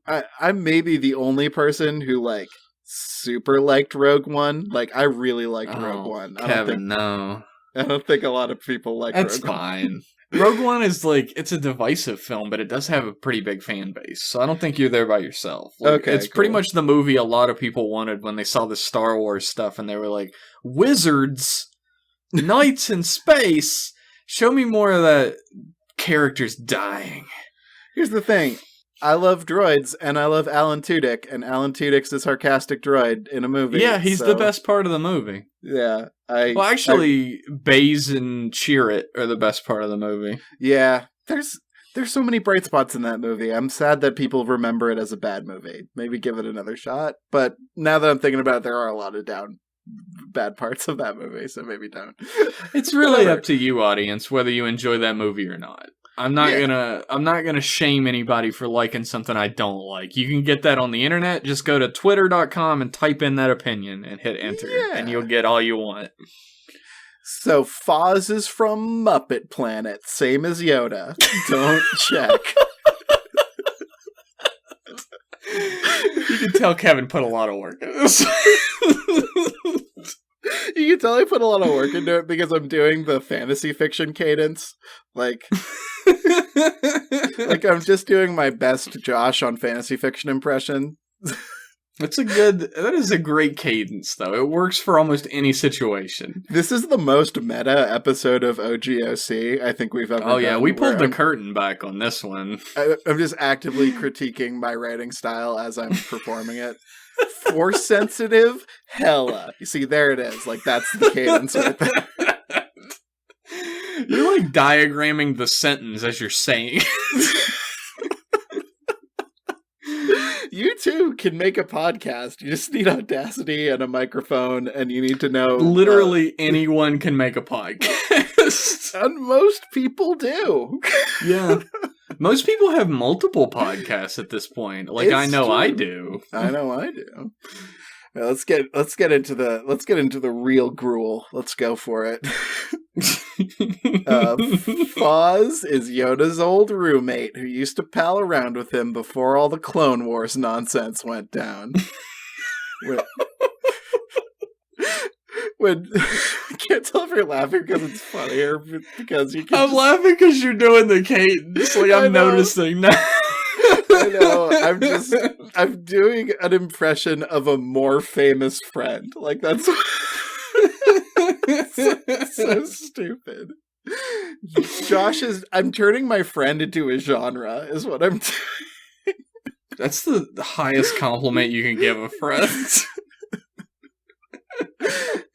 maybe the only person who like super liked Rogue One. Like I really liked Rogue One.
Kevin, no.
I don't think a lot of people like
That's
Rogue One.
fine. Rogue One is like, it's a divisive film, but it does have a pretty big fan base. So I don't think you're there by yourself. Like,
okay,
it's
cool.
pretty much the movie a lot of people wanted when they saw the Star Wars stuff and they were like, wizards, knights in space, show me more of that characters dying.
Here's the thing. I love droids, and I love Alan Tudyk, and Alan Tudyk's the sarcastic droid in a movie.
Yeah, he's the best part of the movie.
Yeah.
Baze and Chirrut are the best part of the movie.
Yeah. There's so many bright spots in that movie. I'm sad that people remember it as a bad movie. Maybe give it another shot. But now that I'm thinking about it, there are a lot of bad parts of that movie, so maybe don't.
It's really up to you, audience, whether you enjoy that movie or not. I'm not gonna shame anybody for liking something I don't like. You can get that on the internet. Just go to twitter.com and type in that opinion and hit enter, and you'll get all you want.
So Foz is from Muppet Planet, same as Yoda. Don't check.
You can tell Kevin put a lot of work into this.
You can tell I put a lot of work into it because I'm doing the fantasy fiction cadence. Like I'm just doing my best Josh on fantasy fiction impression.
That is a great cadence, though. It works for almost any situation.
This is the most meta episode of OGOC I think we've ever done.
Oh yeah, we pulled the curtain back on this one.
I'm just actively critiquing my writing style as I'm performing it. Force sensitive, hella. You see, there it is. Like, that's the cadence right there.
You're like diagramming the sentence as you're saying.
You too can make a podcast. You just need Audacity and a microphone, and you need to know...
Literally anyone can make a podcast.
And most people do.
Yeah. Most people have multiple podcasts at this point. Like, I know I do.
I know I do. Now, let's get into the real gruel. Let's go for it. Foz is Yoda's old roommate who used to pal around with him before all the Clone Wars nonsense went down. When I can't tell if you're laughing because it's funny or because you can.
I'm laughing because you're doing the cadence. Like I'm noticing now.
I know. I'm doing an impression of a more famous friend. Like that's so stupid. I'm turning my friend into a genre, is what I'm doing.
That's the highest compliment you can give a friend.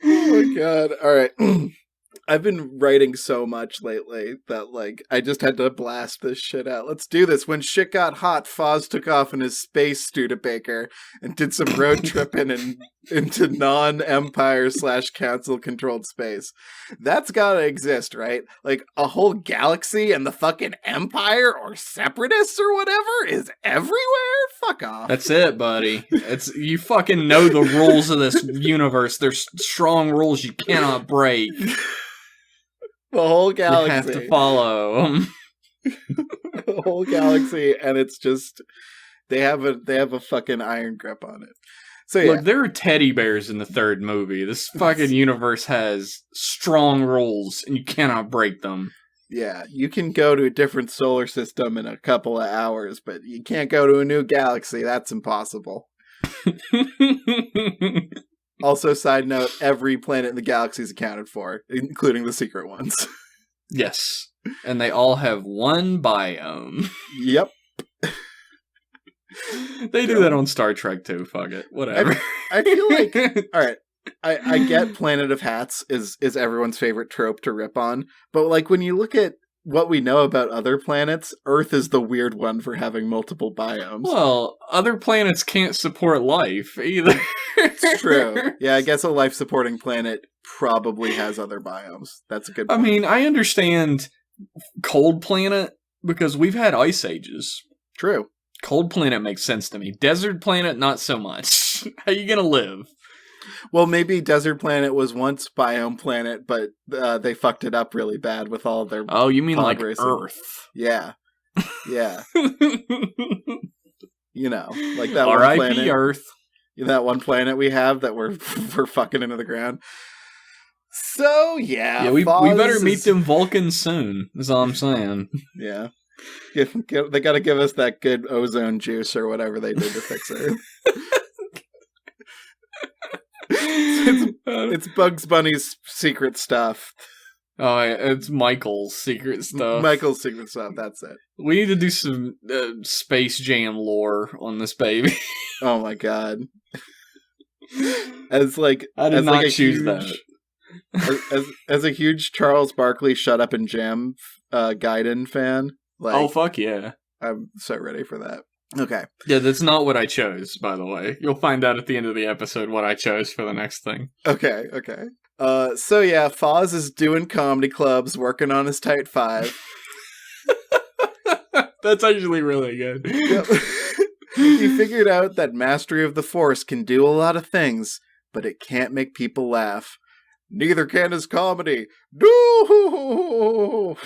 Oh my god. Alright. I've been writing so much lately that, like, I just had to blast this shit out. Let's do this. When shit got hot, Foz took off in his space Studebaker and did some road tripping into non-Empire / Council-controlled space. That's gotta exist, right? Like, a whole galaxy and the fucking Empire or Separatists or whatever is everywhere? fuck off.
That's it, buddy. You fucking know the rules of this universe. There's strong rules you cannot break.
The whole galaxy.
You have to follow them.
The whole galaxy, and it's just they have a fucking iron grip on it. So yeah.
Look, there are teddy bears in the third movie. This fucking universe has strong rules, and you cannot break them.
Yeah, you can go to a different solar system in a couple of hours, but you can't go to a new galaxy. That's impossible. Also, side note, every planet in the galaxy is accounted for, including the secret ones.
Yes. And they all have one biome.
Yep.
They do that on Star Trek too, fuck it. Whatever.
I feel like, alright, I get Planet of Hats is everyone's favorite trope to rip on, but like when you look at what we know about other planets, Earth is the weird one for having multiple biomes.
Well, other planets can't support life either.
It's true. Yeah, I guess a life-supporting planet probably has other biomes. That's a good point.
I mean, I understand cold planet because we've had ice ages.
True.
Cold planet makes sense to me. Desert planet, not so much. How you gonna live?
Well, maybe Desert Planet was once Biome Planet, but they fucked it up really bad with all their...
Oh, you mean like
racing.
Earth?
Yeah. Yeah. You know, like that one
R.I.P.
planet.
Earth.
That one planet we have that we're fucking into the ground. So, yeah.
We better meet them Vulcans soon, is all I'm saying.
Yeah. They gotta give us that good ozone juice or whatever they did to fix Earth. It's Bugs Bunny's secret stuff.
Oh, it's Michael's secret stuff.
Michael's secret stuff, that's it.
We need to do some Space Jam lore on this baby.
Oh my god. I
did not choose that.
As a huge Charles Barkley Shut Up and Jam Gaiden fan.
Oh, fuck yeah.
I'm so ready for that. Okay.
Yeah, that's not what I chose, by the way. You'll find out at the end of the episode what I chose for the next thing.
Okay. So yeah, Foz is doing comedy clubs, working on his tight five.
That's actually really good.
Yep. He figured out that mastery of the Force can do a lot of things, but it can't make people laugh. Neither can his comedy. No!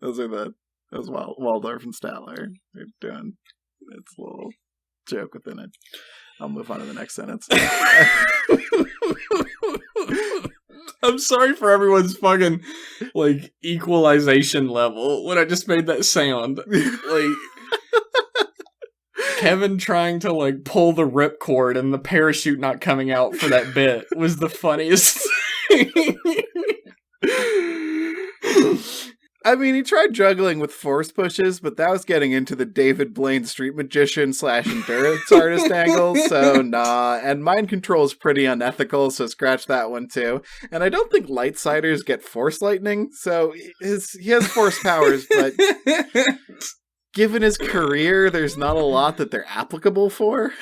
That was Waldorf and Statler. They're doing its little joke within it. I'll move on to the next sentence.
I'm sorry for everyone's fucking, equalization level when I just made that sound. Kevin trying to, pull the ripcord and the parachute not coming out for that bit was the funniest thing.
I mean, he tried juggling with force pushes, but that was getting into the David Blaine street magician / endurance artist angle, so nah. And mind control is pretty unethical, so scratch that one too. And I don't think lightsiders get force lightning, so he has force powers, but given his career, there's not a lot that they're applicable for.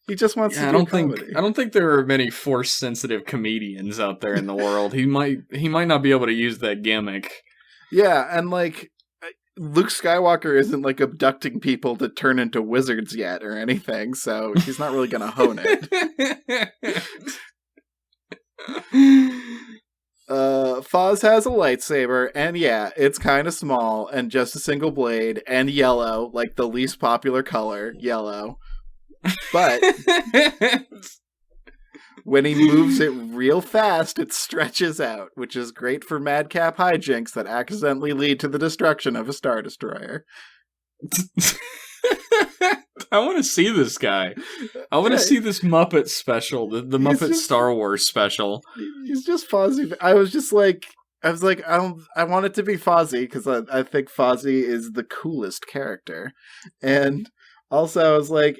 He just wants to do comedy. I
don't think there are many force-sensitive comedians out there in the world. He might not be able to use that gimmick.
Yeah, and Luke Skywalker isn't abducting people to turn into wizards yet or anything, so he's not really gonna hone it. Foz has a lightsaber, and yeah, it's kind of small, and just a single blade, and yellow, like the least popular color, yellow. But when he moves it real fast, it stretches out, which is great for madcap hijinks that accidentally lead to the destruction of a Star Destroyer.
I want to see this guy. I want to see this Muppet special, the Muppet Star Wars special.
He's just Fozzie. I want it to be Fozzie because I think Fozzie is the coolest character. And also I was like,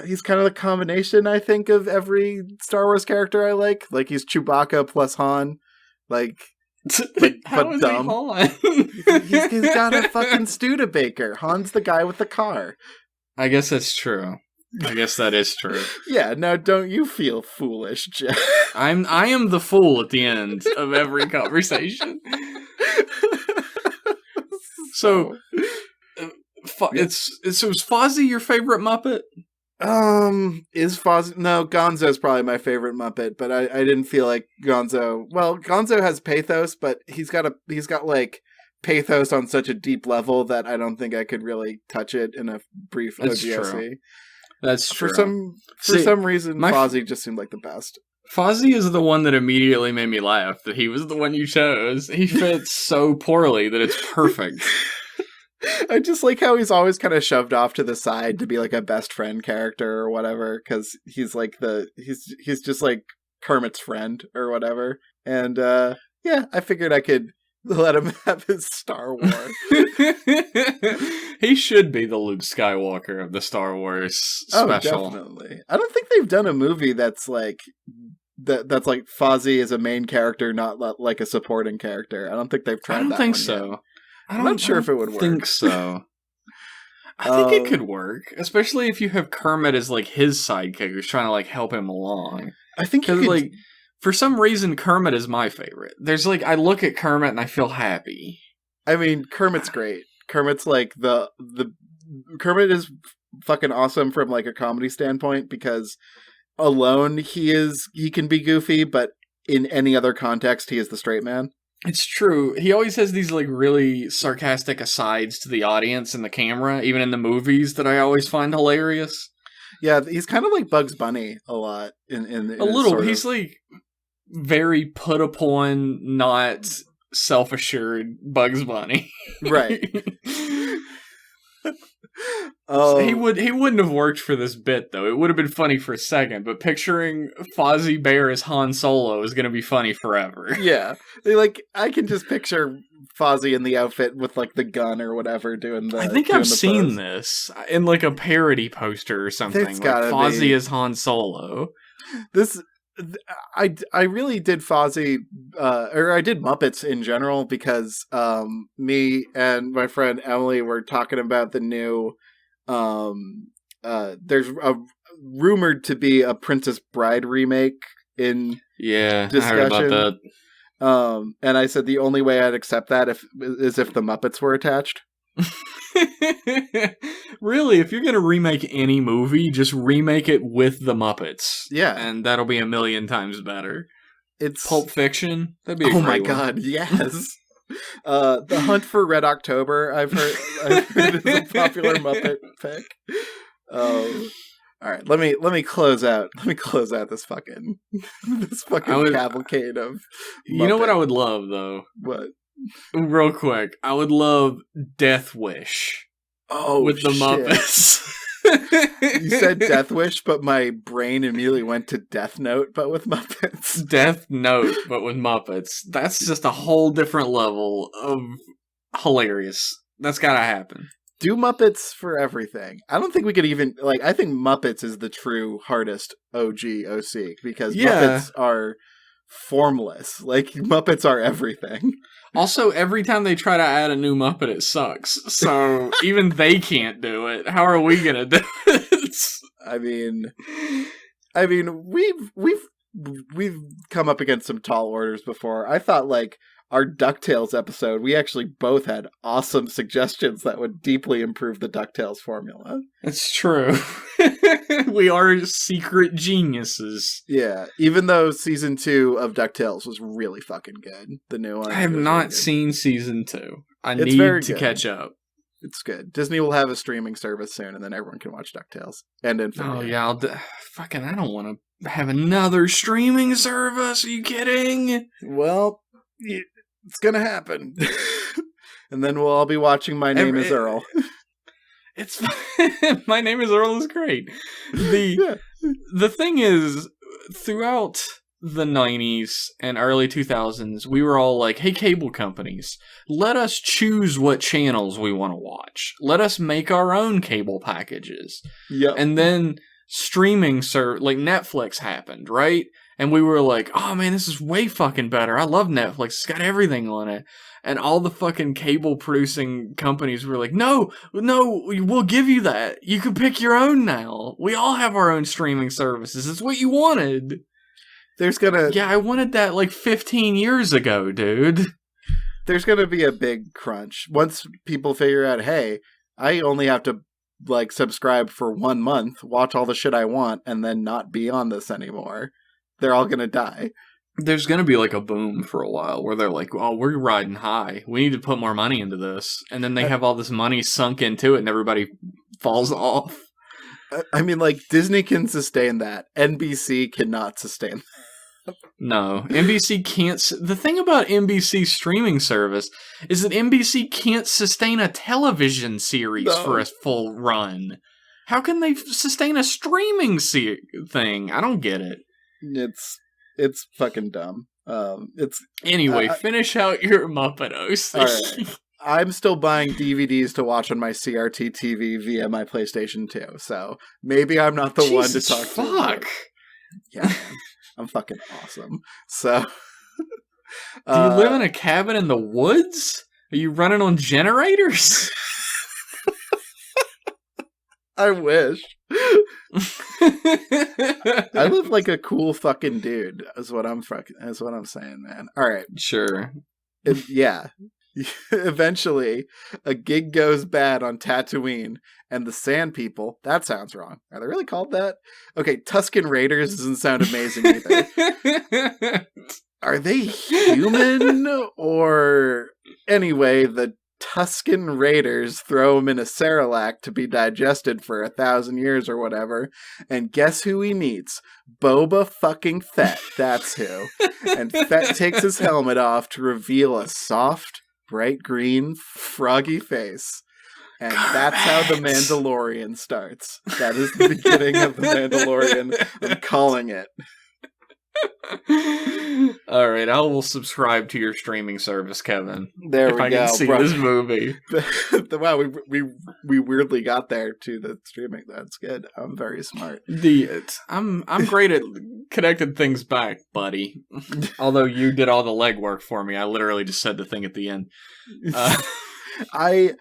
he's kind of the combination, I think, of every Star Wars character I like. Like, he's Chewbacca plus Han.
How
but
is
dumb.
He Han?
He's got a fucking Studebaker. Han's the guy with the car.
I guess that's true. I guess that is true.
Yeah, now don't you feel foolish, Jeff?
I am the fool at the end of every conversation. So, So is Fozzie your favorite Muppet?
Is Fozzie? No, Gonzo's probably my favorite Muppet, but I didn't feel like Gonzo. Well, Gonzo has pathos, but he's got like pathos on such a deep level that I don't think I could really touch it in a brief OGOC.
That's true.
For some reason, Fozzie just seemed like the best.
Fozzie is the one that immediately made me laugh. That he was the one you chose. He fits so poorly that it's perfect.
I just like how he's always kind of shoved off to the side to be like a best friend character or whatever, because he's like he's just like Kermit's friend or whatever. And yeah, I figured I could let him have his Star Wars.
He should be the Luke Skywalker of the Star Wars special.
Oh, definitely. I don't think they've done a movie that's like Fozzie is a main character, not like a supporting character. I don't think they've tried that.
I don't think so.
Yet. I'm not sure if it would work.
I think so. I think it could work, especially if you have Kermit as like his sidekick who's trying to like help him along.
I think you could...
like for some reason Kermit is my favorite. There's like I look at Kermit and I feel happy.
I mean, Kermit's great. Kermit's like the Kermit is fucking awesome from like a comedy standpoint because alone he can be goofy, but in any other context he is the straight man.
It's true. He always has these like really sarcastic asides to the audience and the camera, even in the movies, that I always find hilarious.
Yeah, he's kind of like Bugs Bunny a lot. In
a little. He's like very put upon, not self-assured Bugs Bunny.
Right.
He wouldn't have worked for this bit though. It would have been funny for a second, but picturing Fozzie Bear as Han Solo is going to be funny forever.
Yeah, I can just picture Fozzie in the outfit with like the gun or whatever doing the.
I think I've seen this in like a parody poster or something.
It's gotta
like Fozzie
be.
as Han Solo.
I really did Fozzie, or I did Muppets in general because me and my friend Emily were talking about the new, there's a rumored to be a Princess Bride remake in discussion.
I heard about
that. And I said the only way I'd accept that is if the Muppets were attached.
Really, if you're gonna remake any movie, just remake it with the Muppets.
Yeah,
and that'll be a million times better.
It's
Pulp Fiction. That'd be a great
my
one.
God, yes. The Hunt for Red October. I've heard is a popular Muppet pick. All right, let me close out. Let me close out this fucking cavalcade of Muppet.
You know what I would love though?
What?
Real quick, I would love Death Wish.
Oh,
with the Muppets.
You said Death Wish, but my brain immediately went to Death Note, but with Muppets.
Death Note, but with Muppets. That's just a whole different level of hilarious. That's gotta happen.
Do Muppets for everything. I don't think we could even, I think Muppets is the true hardest OGOC, because Muppets are formless. Muppets are everything.
Also, every time they try to add a new Muppet, it sucks. So, even they can't do it. How are we gonna do it?
I mean, we've come up against some tall orders before. I thought, our DuckTales episode, we actually both had awesome suggestions that would deeply improve the DuckTales formula.
That's true. We are secret geniuses.
Yeah, even though season 2 of DuckTales was really fucking good. The new one.
I have not
really
seen season 2. I need to catch up.
It's good. Disney will have a streaming service soon, and then everyone can watch DuckTales. And Infinity.
Oh, yeah. I don't want to have another streaming service. Are you kidding?
Well, it's gonna happen. And then we'll all be watching My Name is Earl.
It's My Name is Earl is great. The thing is, throughout the 90s and early 2000s, we were all like, hey, cable companies, let us choose what channels we want to watch. Let us make our own cable packages.
Yep.
And then streaming, Netflix happened, right? And we were like, oh man, this is way fucking better. I love Netflix. It's got everything on it. And all the fucking cable producing companies were like, no, we'll give you that. You can pick your own now. We all have our own streaming services. It's what you wanted. Yeah, I wanted that 15 years ago, dude.
There's gonna be a big crunch. Once people figure out, hey, I only have to like subscribe for 1 month, watch all the shit I want, and then not be on this anymore. They're all gonna die.
There's going to be like a boom for a while where they're like, oh, we're riding high. We need to put more money into this. And then they have all this money sunk into it and everybody falls off.
I mean, like, Disney can sustain that. NBC cannot sustain that.
No, NBC can't. The thing about NBC's streaming service is that NBC can't sustain a television series for a full run. How can they sustain a streaming thing? I don't get it.
It's fucking dumb.
Anyway, finish out your Muppetos.
All right. I'm still buying DVDs to watch on my CRT TV via my PlayStation 2, so maybe I'm not the one to talk to.
Fuck.
Yeah, man. I'm fucking awesome. So,
do you live in a cabin in the woods? Are you running on generators?
I wish. I live like a cool fucking dude. Is what I'm saying, man. All right,
sure.
Yeah. Eventually, a gig goes bad on Tatooine, and the Sand People. That sounds wrong. Are they really called that? Okay, Tusken Raiders doesn't sound amazing either. Are they human or anyway? The Tusken Raiders throw him in a Cerelac to be digested for 1,000 years or whatever, and guess who he meets? Boba fucking Fett. That's who. And Fett takes his helmet off to reveal a soft, bright green, froggy face. And that's how The Mandalorian starts. That is the beginning of The Mandalorian. I'm calling it.
All right, I will subscribe to your streaming service, Kevin.
There we go.
If I can see this movie.
Wow, we weirdly got there to the streaming. That's good. I'm very smart.
I'm great at connecting things back, buddy. Although you did all the legwork for me, I literally just said the thing at the end.
I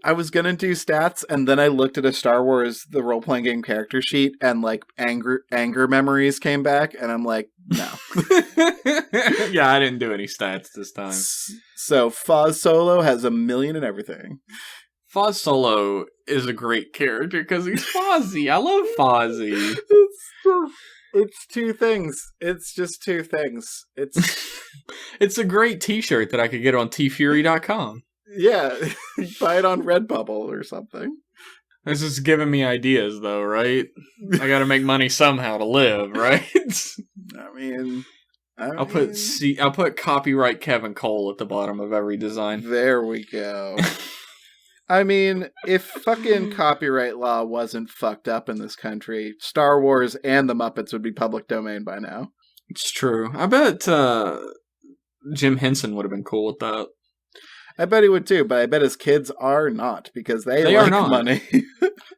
was gonna do stats, and then I looked at a Star Wars the role playing game character sheet, and like anger memories came back, and I'm like, no.
Yeah, I didn't do any stats this time.
So Foz Solo has 1 million and everything.
Foz Solo is a great character because he's Fozzie. I love Fozzie.
It's two things. It's just two things.
It's a great T-shirt that I could get on tfury.com.
Yeah, buy it on Redbubble or something.
This is giving me ideas, though, right? I gotta make money somehow to live, right? I'll put copyright Kevin Cole at the bottom of every design.
There we go. I mean, if fucking copyright law wasn't fucked up in this country, Star Wars and the Muppets would be public domain by now.
It's true. I bet Jim Henson would have been cool with that.
I bet he would too, but I bet his kids are not, because they like money.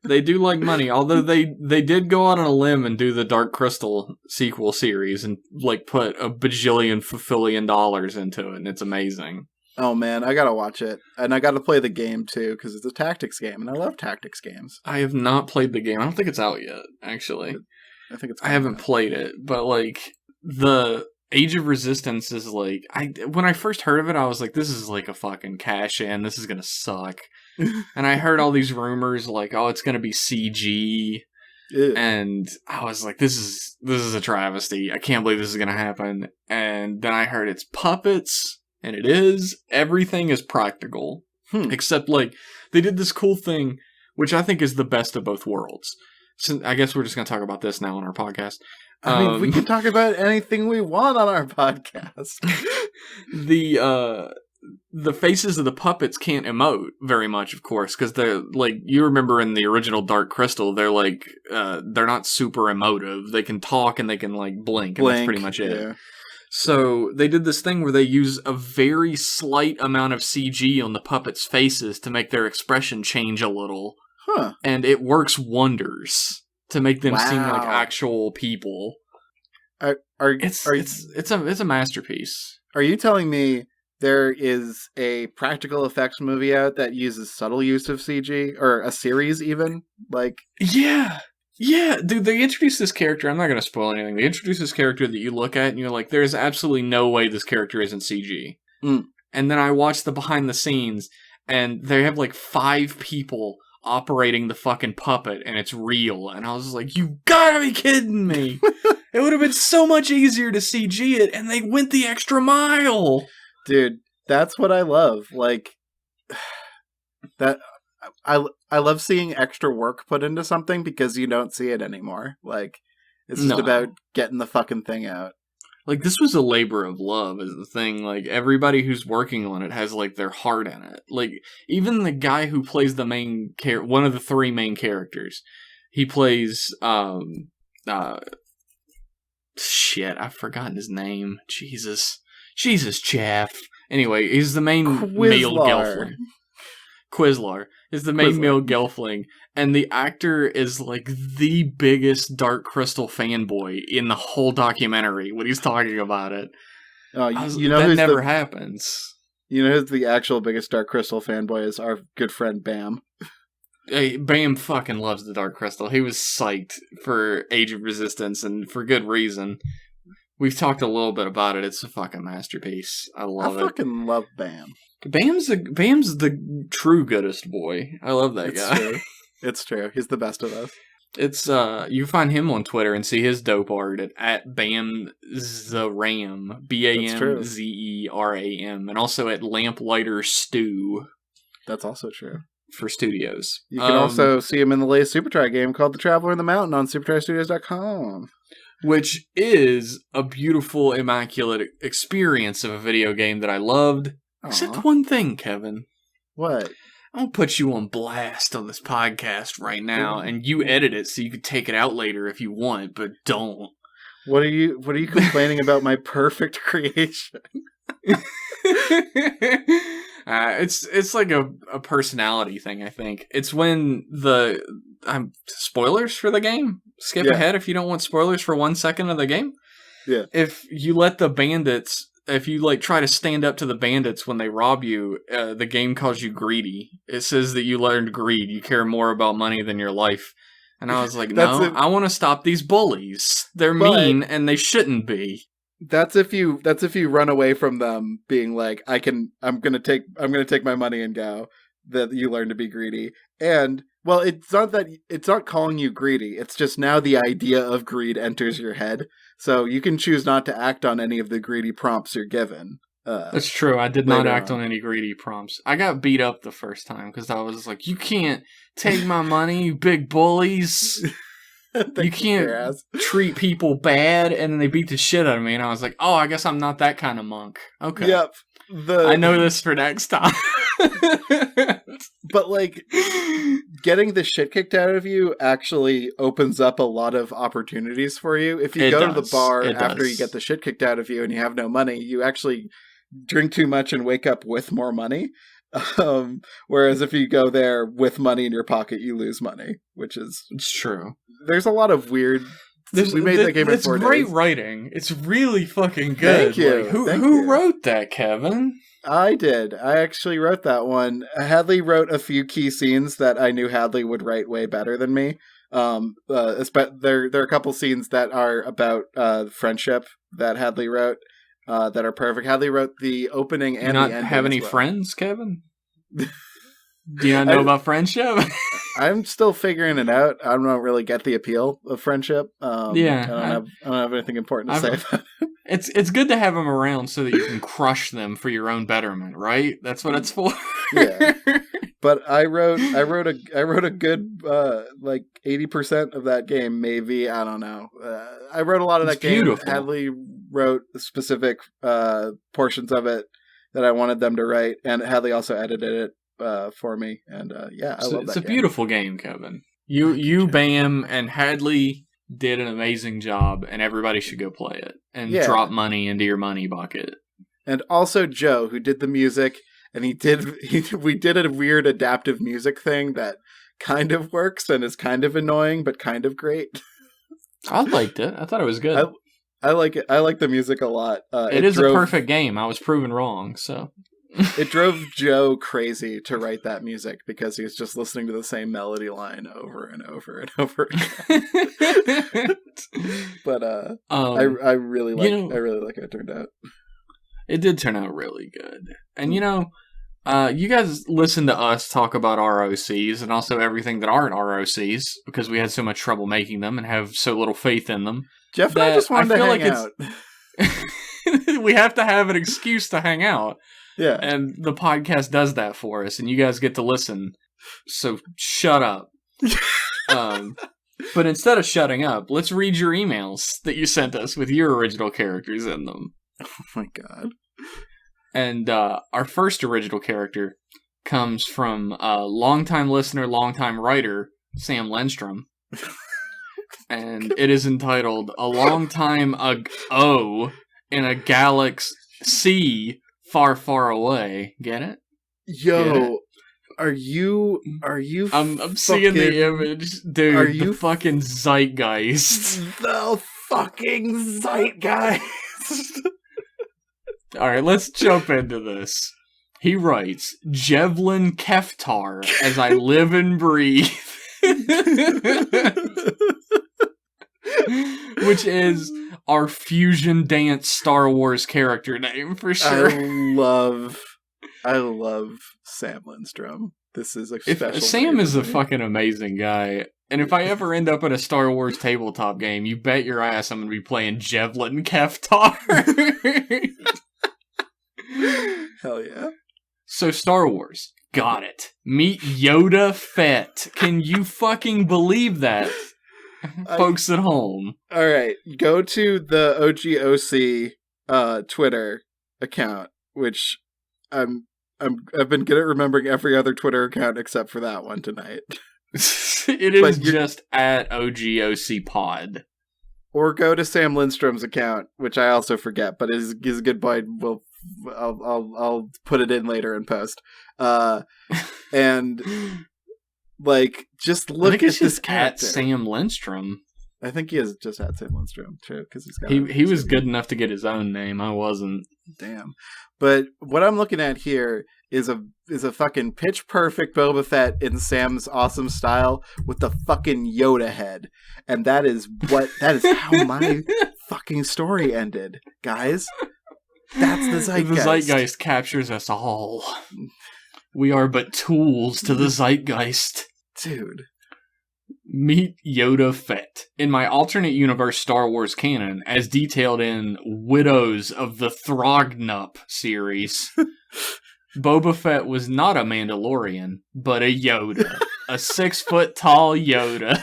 They do like money, although they did go out on a limb and do the Dark Crystal sequel series and like put $1 bajillion dollars into it, and it's amazing.
Oh man, I gotta watch it. And I gotta play the game too, because it's a tactics game, and I love tactics games.
I have not played the game. I don't think it's out yet, actually. I haven't played it, but like the Age of Resistance is like, when I first heard of it, I was like, this is like a fucking cash in. This is gonna suck. And I heard all these rumors like, oh, it's gonna be CG. Ew. And I was like, this is a travesty. I can't believe this is gonna happen. And then I heard it's puppets, and it is. Everything is practical. Except like, they did this cool thing, which I think is the best of both worlds. So I guess we're just gonna talk about this now on our podcast.
I mean, we can talk about anything we want on our podcast.
The faces of the puppets can't emote very much, of course, because they're like, you remember in the original Dark Crystal, they're like, they're not super emotive. They can talk and they can like blink, and that's pretty much it. Yeah. So they did this thing where they use a very slight amount of CG on the puppets' faces to make their expression change a little.
Huh.
And it works wonders to make them seem like actual people. It's a masterpiece.
Are you telling me there is a practical effects movie out that uses subtle use of CG, or a series even? Like,
yeah, dude. They introduced this character. I'm not going to spoil anything. They introduced this character that you look at and you're like, there's absolutely no way this character isn't CG. And then I watched the behind the scenes, and they have like 5 people operating the fucking puppet, and it's real. And I was like, you gotta be kidding me. It would have been so much easier to CG it, and they went the extra mile.
Dude, that's what I love. Like, that I love seeing extra work put into something because you don't see it anymore. Like, it's just about getting the fucking thing out.
Like, this was a labor of love is the thing. Like, everybody who's working on it has, like, their heart in it. Like, even the guy who plays the main one of the 3 main characters, he plays, shit, I've forgotten his name. Jesus, Chaff. Anyway, he's the main male Gelfling. Quizlar is the main male Gelfling, and the actor is like the biggest Dark Crystal fanboy in the whole documentary when he's talking about it. That never happens.
You know who's the actual biggest Dark Crystal fanboy is? Our good friend Bam.
Hey, Bam fucking loves the Dark Crystal. He was psyched for Age of Resistance, and for good reason. We've talked a little bit about it. It's a fucking masterpiece. I love it.
I fucking love Bam.
Bam's the true goodest boy. I love that guy.
True. It's true. He's the best of us.
It's you find him on Twitter and see his dope art at BamZeram, BAMZERAM, and also at Lamplighter Stew.
That's also true.
For studios.
You can also see him in the latest Super Try game called The Traveler in the Mountain on supertrystudios.com.
Which is a beautiful, immaculate experience of a video game that I loved. Aww. Except one thing, Kevin.
What?
I'm going to put you on blast on this podcast right now, and you edit it so you can take it out later if you want, but don't.
What are you complaining about my perfect creation?
It's like a personality thing, I think. It's when spoilers for the game? Skip ahead if you don't want spoilers for 1 second of the game?
Yeah.
If you let the bandits... If you like try to stand up to the bandits when they rob you, the game calls you greedy. It says that you learned greed. You care more about money than your life. And I was like, no, I want to stop these bullies. They're mean and they shouldn't be.
That's if you run away from them being like, I'm gonna take my money and go. That you learn to be greedy. And well, it's not calling you greedy. It's just now the idea of greed enters your head. So you can choose not to act on any of the greedy prompts you're given.
That's true. I did not act on any greedy prompts. I got beat up the first time because I was like, you can't take my money, you big bullies. You can't treat people bad. And then they beat the shit out of me. And I was like, oh, I guess I'm not that kind of monk. Okay.
Yep.
I know this for next time.
But like, getting the shit kicked out of you actually opens up a lot of opportunities for you. If you go to the bar after you get the shit kicked out of you and you have no money, you actually drink too much and wake up with more money. Whereas if you go there with money in your pocket, you lose money, which is...
It's true.
There's a lot of weird... We made that game in 4 days.
It's great writing. It's really fucking good.
Thank you.
Like, who wrote that, Kevin?
I did. I actually wrote that one. Hadley wrote a few key scenes that I knew Hadley would write way better than me. There are a couple scenes that are about friendship that Hadley wrote that are perfect. Hadley wrote the opening and the ending. Do you not
have any friends, Kevin? Do you not know about friendship?
I'm still figuring it out. I don't really get the appeal of friendship. I don't have anything important to say about it.
It's good to have them around so that you can crush them for your own betterment, right? That's what it's for.
Yeah. But I wrote a good like 80% of that game, maybe. I don't know. I wrote a lot of that game.
Beautiful.
Hadley wrote specific portions of it that I wanted them to write, and Hadley also edited it for me. And I love that.
It's a beautiful game, Kevin. You Bam and Hadley did an amazing job, and everybody should go play it and drop money into your money bucket.
And also Joe, who did the music, and we did a weird adaptive music thing that kind of works and is kind of annoying, but kind of great.
I liked it. I thought it was good.
I like it. I like the music a lot.
It is a perfect game. I was proven wrong, so.
It drove Joe crazy to write that music because he was just listening to the same melody line over and over and over again. But I really like how it turned out.
It did turn out really good. And You guys listen to us talk about ROCs and also everything that aren't ROCs because we had so much trouble making them and have so little faith in them.
Jeff and I just wanted to hang out.
We have to have an excuse to hang out.
Yeah.
And the podcast does that for us, and you guys get to listen. So shut up. But instead of shutting up, let's read your emails that you sent us with your original characters in them.
Oh my god.
And our first original character comes from longtime listener, longtime writer, Sam Lindstrom. And it is entitled, A Long Time Ago in a Galaxy Far, Far Away. Get it?
Yo,
Get it?
Are you
I'm seeing the image. Dude, are you fucking zeitgeist?
The fucking zeitgeist.
Alright, let's jump into this. He writes, Jevlin Keftar, as I live and breathe. Which is our fusion dance Star Wars character name, for sure.
I love Sam Lindstrom. This is a special
Sam is a fucking amazing guy. And if I ever end up at a Star Wars tabletop game, you bet your ass I'm going to be playing Jevlin Keftar.
Hell yeah.
So Star Wars. Got it. Meet Yoda Fett. Can you fucking believe that? Folks at home.
Alright, go to the OGOC Twitter account, which I've been good at remembering every other Twitter account except for that one tonight.
It is just at OGOC Pod.
Or go to Sam Lindstrom's account, which I also forget, but is a good point. I'll put it in later in post. And like, just look at this character.
At Sam Lindstrom.
I think he is just at Sam Lindstrom too, because he's got.
He was good enough to get his own name. I wasn't.
Damn. But what I'm looking at here is a fucking pitch perfect Boba Fett in Sam's awesome style with the fucking Yoda head, and that is how my fucking story ended, guys. That's the zeitgeist.
The zeitgeist captures us all. We are but tools to the zeitgeist.
Dude.
Meet Yoda Fett. In my alternate universe Star Wars canon, as detailed in Widows of the Thrognup series, Boba Fett was not a Mandalorian, but a Yoda. A 6-foot-tall Yoda.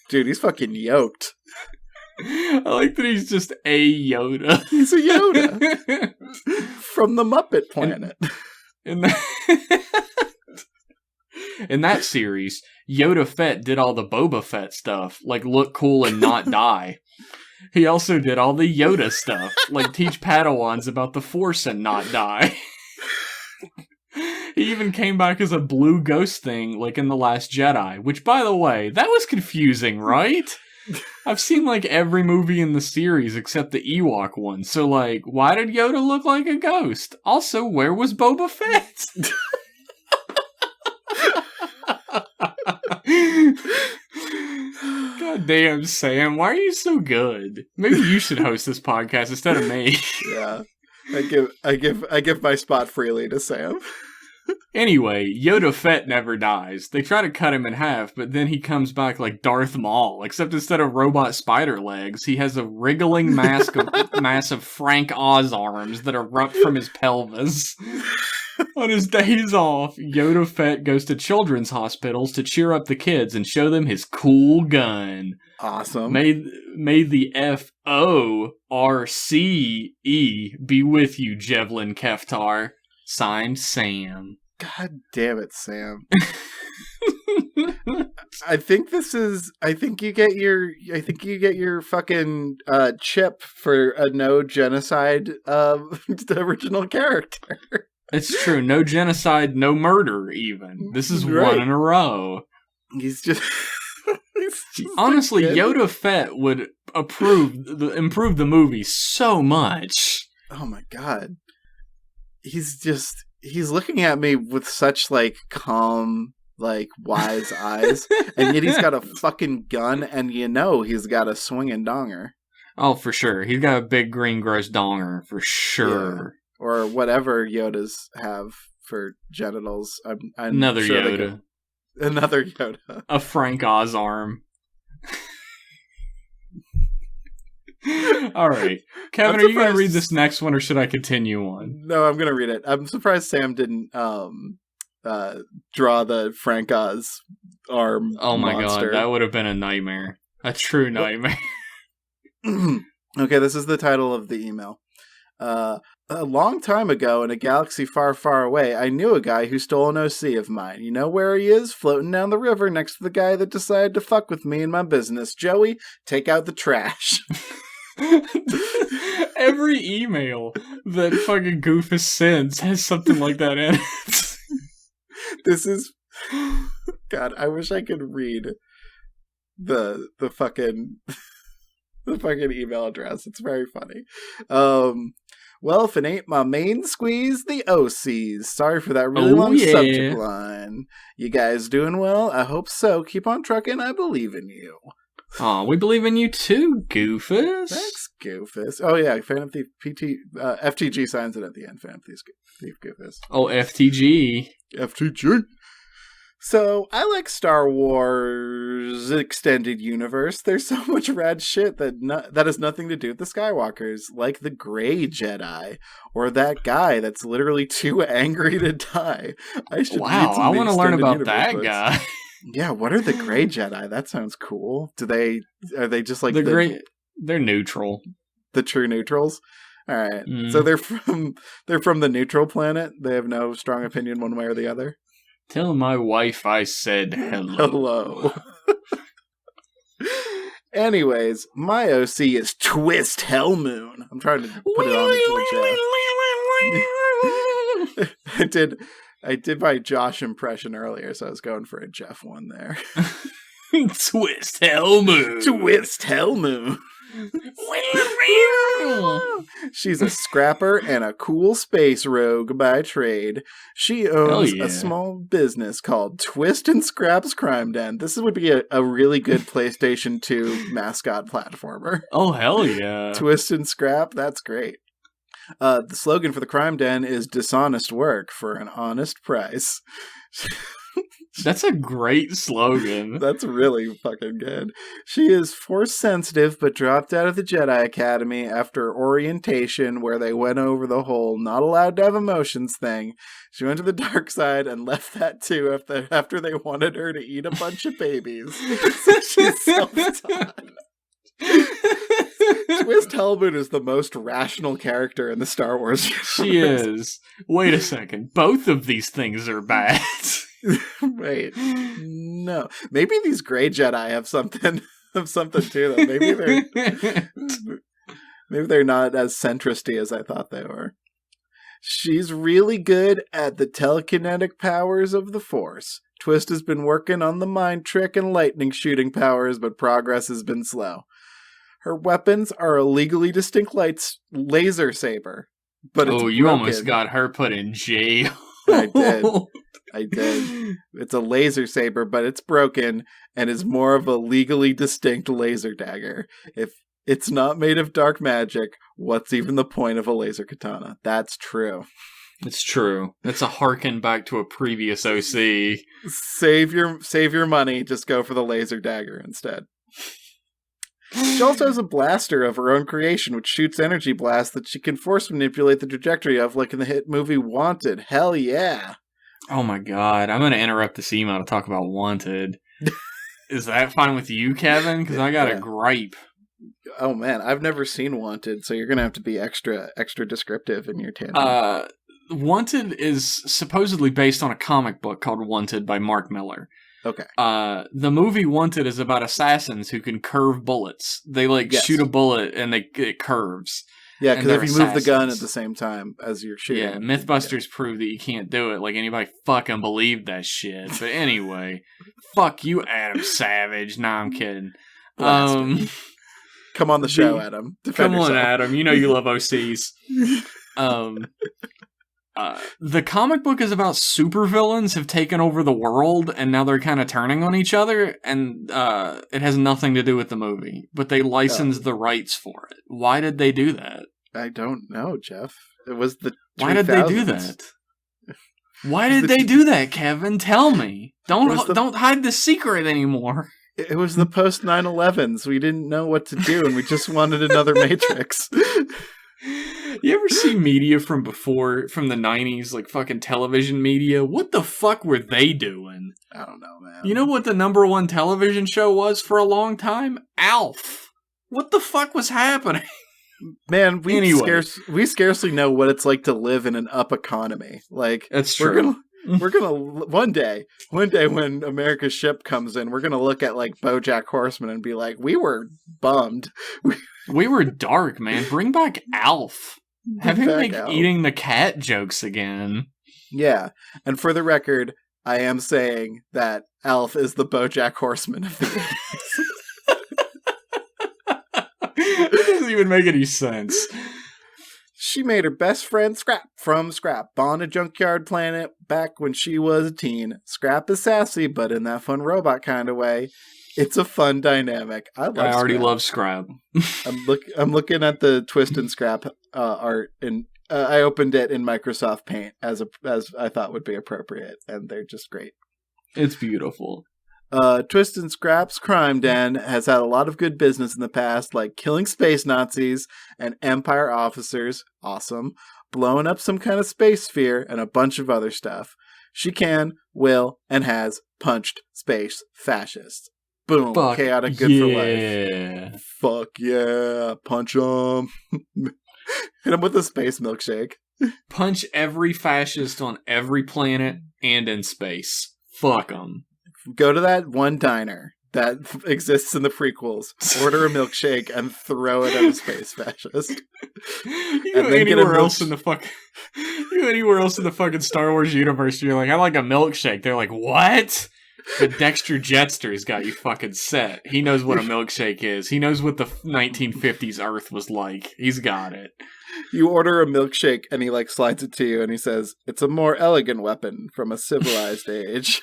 Dude, he's fucking yoked.
I like that he's just a Yoda.
He's a Yoda. From the Muppet Planet.
In that series, Yoda Fett did all the Boba Fett stuff, like look cool and not die. He also did all the Yoda stuff, like teach Padawans about the Force and not die. He even came back as a blue ghost thing, like in The Last Jedi, which, by the way, that was confusing, right? I've seen, like, every movie in the series except the Ewok one, so, like, why did Yoda look like a ghost? Also, where was Boba Fett? God damn, Sam, why are you so good? Maybe you should host this podcast instead of me.
Yeah. I give my spot freely to Sam.
Anyway, Yoda Fett never dies. They try to cut him in half, but then he comes back like Darth Maul, except instead of robot spider legs, he has a wriggling mask of massive Frank Oz arms that erupt from his pelvis. On his days off, Yoda Fett goes to children's hospitals to cheer up the kids and show them his cool gun.
Awesome.
May the FORCE be with you, Jevlin Keftar. Signed, Sam.
God damn it, Sam. I think you get your fucking chip for a no genocide original character.
It's true. No genocide, no murder, even. This is right. One in a row.
He's just
honestly, Yoda Fett would improve the movie so much.
Oh my god. He's looking at me with such, like, calm, like, wise eyes, and yet he's got a fucking gun, and he's got a swinging donger.
Oh, for sure. He's got a big green gross donger, for sure.
Yeah. Or whatever Yodas have for genitals. I'm
Another
sure
Yoda.
Another Yoda.
A Frank Oz arm. All right. Kevin, are you going to read this next one, or should I continue on?
No, I'm going to read it. I'm surprised Sam didn't draw the Frank Oz arm
Oh my
monster.
god, that would have been a nightmare. A true nightmare.
Okay, this is the title of the email. A long time ago in a galaxy far, far away, I knew a guy who stole an OC of mine. You know where he is? Floating down the river next to the guy that decided to fuck with me and my business. Joey, take out the trash.
Every email that fucking Goofus sends has something like that in it.
This is... God, I wish I could read the fucking... the fucking email address. It's very funny. Well, if it ain't my main squeeze, the OCs. Sorry for that really long subject line. You guys doing well? I hope so. Keep on trucking. I believe in you.
Aw, we believe in you too, Goofus.
Thanks, Goofus. Oh, yeah. Fan of the FTG signs it at the end. Fan of the Goofus.
Oh, FTG.
FTG. So, I like Star Wars Extended Universe. There's so much rad shit that has nothing to do with the Skywalkers, like the Grey Jedi, or that guy that's literally too angry to die.
Wow, I want to learn about that
books.
guy.
Yeah, what are the Grey Jedi? That sounds cool. Are they just like
they're neutral.
The true neutrals? All right. So they're from the neutral planet. They have no strong opinion one way or the other.
Tell my wife I said hello.
Anyways, my OC is Twist Hellmoon. I'm trying to put it on to a Jeff. I did my Josh impression earlier, so I was going for a Jeff one there.
Twist Hellmoon.
Twist Hellmoon. She's a scrapper and a cool space rogue by trade. She owns a small business called Twist and Scrap's Crime Den. This would be a really good PlayStation 2 mascot platformer.
Oh, hell yeah.
Twist and Scrap, that's great. The slogan for the Crime Den is dishonest work for an honest price.
That's a great slogan.
That's really fucking good. She is force sensitive, but dropped out of the Jedi Academy after orientation, where they went over the whole not allowed to have emotions thing. She went to the dark side and left that too after they wanted her to eat a bunch of babies. So she's self-taught. Twist Hellmoon is the most rational character in the Star Wars universe.
She is. Wait a second. Both of these things are bad.
Wait, no. Maybe these Grey Jedi have something to them. Maybe they're not as centristy as I thought they were. She's really good at the telekinetic powers of the Force. Twist has been working on the mind trick and lightning shooting powers, but progress has been slow. Her weapons are a legally distinct laser saber, but it's
you
broken.
Almost got her put in jail.
I did. It's a laser saber, but it's broken and is more of a legally distinct laser dagger. If it's not made of dark magic, what's even the point of a laser katana? That's true.
It's true. That's a harken back to a previous OC.
Save your money. Just go for the laser dagger instead. She also has a blaster of her own creation, which shoots energy blasts that she can force manipulate the trajectory of, like in the hit movie Wanted. Hell yeah.
Oh my god, I'm going to interrupt this email to talk about Wanted. Is that fine with you, Kevin? Because I got a gripe.
Oh man, I've never seen Wanted, so you're going to have to be extra descriptive in your tandem.
Wanted is supposedly based on a comic book called Wanted by Mark Miller.
Okay.
The movie Wanted is about assassins who can curve bullets. They shoot a bullet and it curves.
Yeah, because if you move the gun at the same time as you're shooting.
Yeah, Mythbusters prove that you can't do it. Like, anybody fucking believed that shit. But anyway, fuck you, Adam Savage. Nah, I'm kidding.
Come on the show, Adam. Defend yourself.
On, Adam. You know you love OCs. The comic book is about supervillains have taken over the world, and now they're kind of turning on each other, and it has nothing to do with the movie. But they licensed the rights for it. Why did they do that?
I don't know, Jeff. It was the 2000s.
Why did they do that? Why did they do that, Kevin? Tell me. Don't hide the secret anymore.
It was the post 9/11s. We didn't know what to do, and we just wanted another Matrix.
You ever see media from before, from the 90s, like fucking television media? What the fuck were they doing?
I don't know, man.
You know what the number one television show was for a long time? Alf. What the fuck was happening?
Man, we scarcely know what it's like to live in an up economy. Like,
that's true.
We're gonna one day when America's ship comes in, we're gonna look at like BoJack Horseman and be like, we were bummed.
We were dark, man. Bring back Alf. Have him make eating the cat jokes again.
Yeah, and for the record, I am saying that Alf is the BoJack Horseman of the 80s.
It doesn't even make any sense.
She made her best friend Scrap from Scrap on a junkyard planet back when she was a teen. Scrap is sassy, but in that fun robot kind of way. It's a fun dynamic. I already
love Scrap.
I'm looking at the Twist and Scrap art, and I opened it in Microsoft Paint as I thought would be appropriate, and they're just great.
It's beautiful.
Twist and Scrap's crime den has had a lot of good business in the past, like killing space Nazis and Empire officers, awesome, blowing up some kind of space sphere, and a bunch of other stuff. She can, will, and has punched space fascists. Boom,
Fuck
chaotic good for life. Fuck yeah, punch 'em. Hit him with a space milkshake.
Punch every fascist on every planet and in space. Fuck them.
Go to that one diner that exists in the prequels, order a milkshake, and throw it at a space fascist.
You go anywhere else in the fucking Star Wars universe, you're like, I like a milkshake. They're like, what? But Dexter Jetster's got you fucking set. He knows what a milkshake is. He knows what the 1950s Earth was like. He's got it.
You order a milkshake, and he like slides it to you, and he says, it's a more elegant weapon from a civilized age.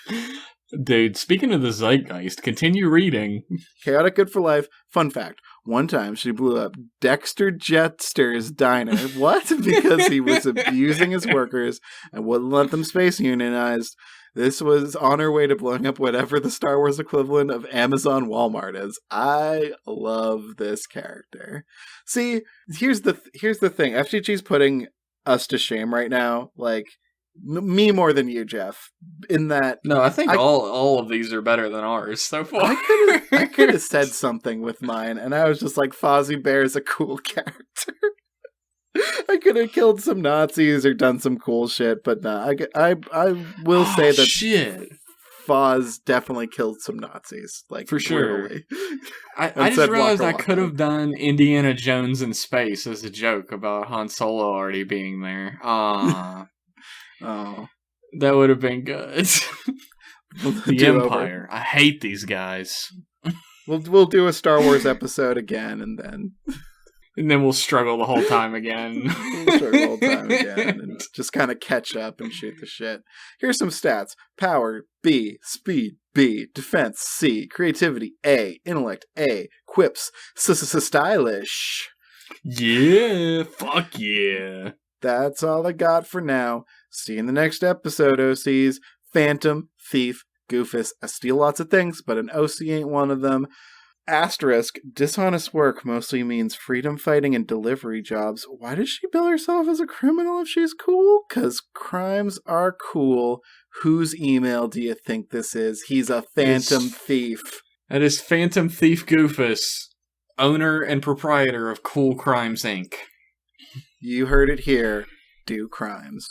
Dude, speaking of the zeitgeist, continue reading.
Chaotic good for life. Fun fact. One time she blew up Dexter Jetster's diner. What? Because he was abusing his workers and wouldn't let them space unionize. This was on her way to blowing up whatever the Star Wars equivalent of Amazon Walmart is. I love this character. See, here's the thing. FGG's putting us to shame right now. Like, me more than you, Jeff. In that,
no, I think all of these are better than ours so far.
I could have said something with mine, and I was just like, Fozzie Bear is a cool character. I could have killed some Nazis or done some cool shit, but nah, I will say that
shit.
Foz definitely killed some Nazis, like
for sure. I just
said,
realized I could have done Indiana Jones in space as a joke about Han Solo already being there.
Oh,
that would have been good. The Empire. I hate these guys.
We'll do a Star Wars episode again, and then
we'll struggle the whole time again.
And just kind of catch up and shoot the shit. Here's some stats. Power, B. Speed, B. Defense, C. Creativity, A. Intellect, A. Quips, stylish.
Yeah, fuck yeah.
That's all I got for now. See you in the next episode, OCs. Phantom, Thief, Goofus. I steal lots of things, but an OC ain't one of them. Asterisk, dishonest work mostly means freedom fighting and delivery jobs. Why does she bill herself as a criminal if she's cool? 'Cause crimes are cool. Whose email do you think this is? He's a phantom thief.
That is Phantom Thief Goofus, owner and proprietor of Cool Crimes, Inc.
You heard it here. Do crimes.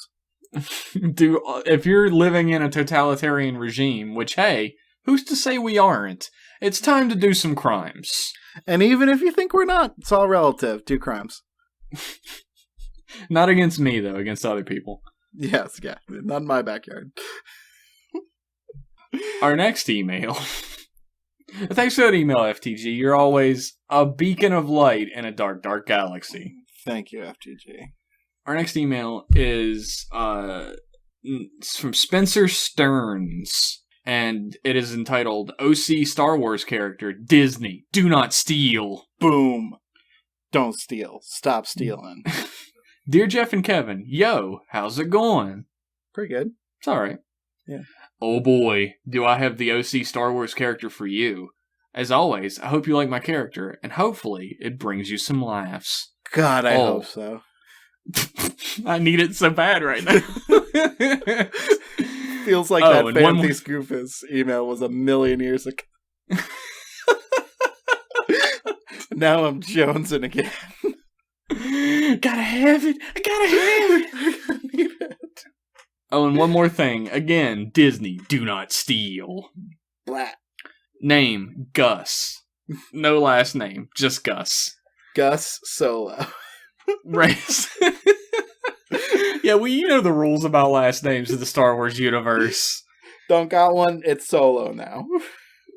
If you're living in a totalitarian regime, which, hey, who's to say we aren't? It's time to do some crimes.
And even if you think we're not, it's all relative. Do crimes.
Not against me, though. Against other people.
Yes, yeah. Not in my backyard.
Our next email. Thanks for that email, FTG. You're always a beacon of light in a dark, dark galaxy.
Thank you, FTG.
Our next email is from Spencer Stearns. And it is entitled, OC Star Wars character, Disney, do not steal.
Boom. Don't steal. Stop stealing.
Dear Jeff and Kevin, yo, how's it going?
Pretty good.
It's alright.
Yeah.
Oh boy, do I have the OC Star Wars character for you. As always, I hope you like my character, and hopefully it brings you some laughs.
God, I hope so.
I need it so bad right now.
Feels like that Fantasy Scoofus email was a million years ago. Now I'm jonesing again.
Gotta have it. I gotta have it.
I need it.
Oh, and one more thing. Again, Disney, do not steal.
Blah.
Name, Gus. No last name, just Gus.
Gus Solo.
Race. Yeah, well, you know the rules about last names in the Star Wars universe.
Don't got one, it's Solo now.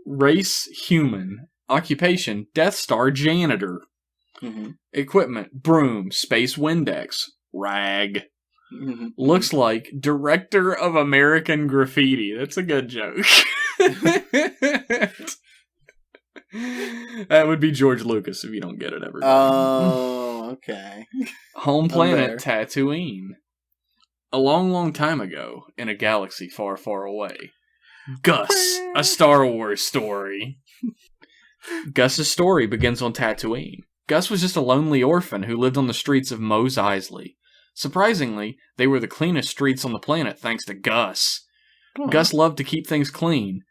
Race, human. Occupation, Death Star janitor.
Mm-hmm.
Equipment, broom, space Windex. Rag.
Mm-hmm.
Looks like director of American Graffiti. That's a good joke. That would be George Lucas if you don't get it, everybody.
Oh, okay.
Home planet, Tatooine. A long, long time ago, in a galaxy far, far away. Gus, a Star Wars story. Gus's story begins on Tatooine. Gus was just a lonely orphan who lived on the streets of Mos Eisley. Surprisingly, they were the cleanest streets on the planet thanks to Gus. Oh. Gus loved to keep things clean.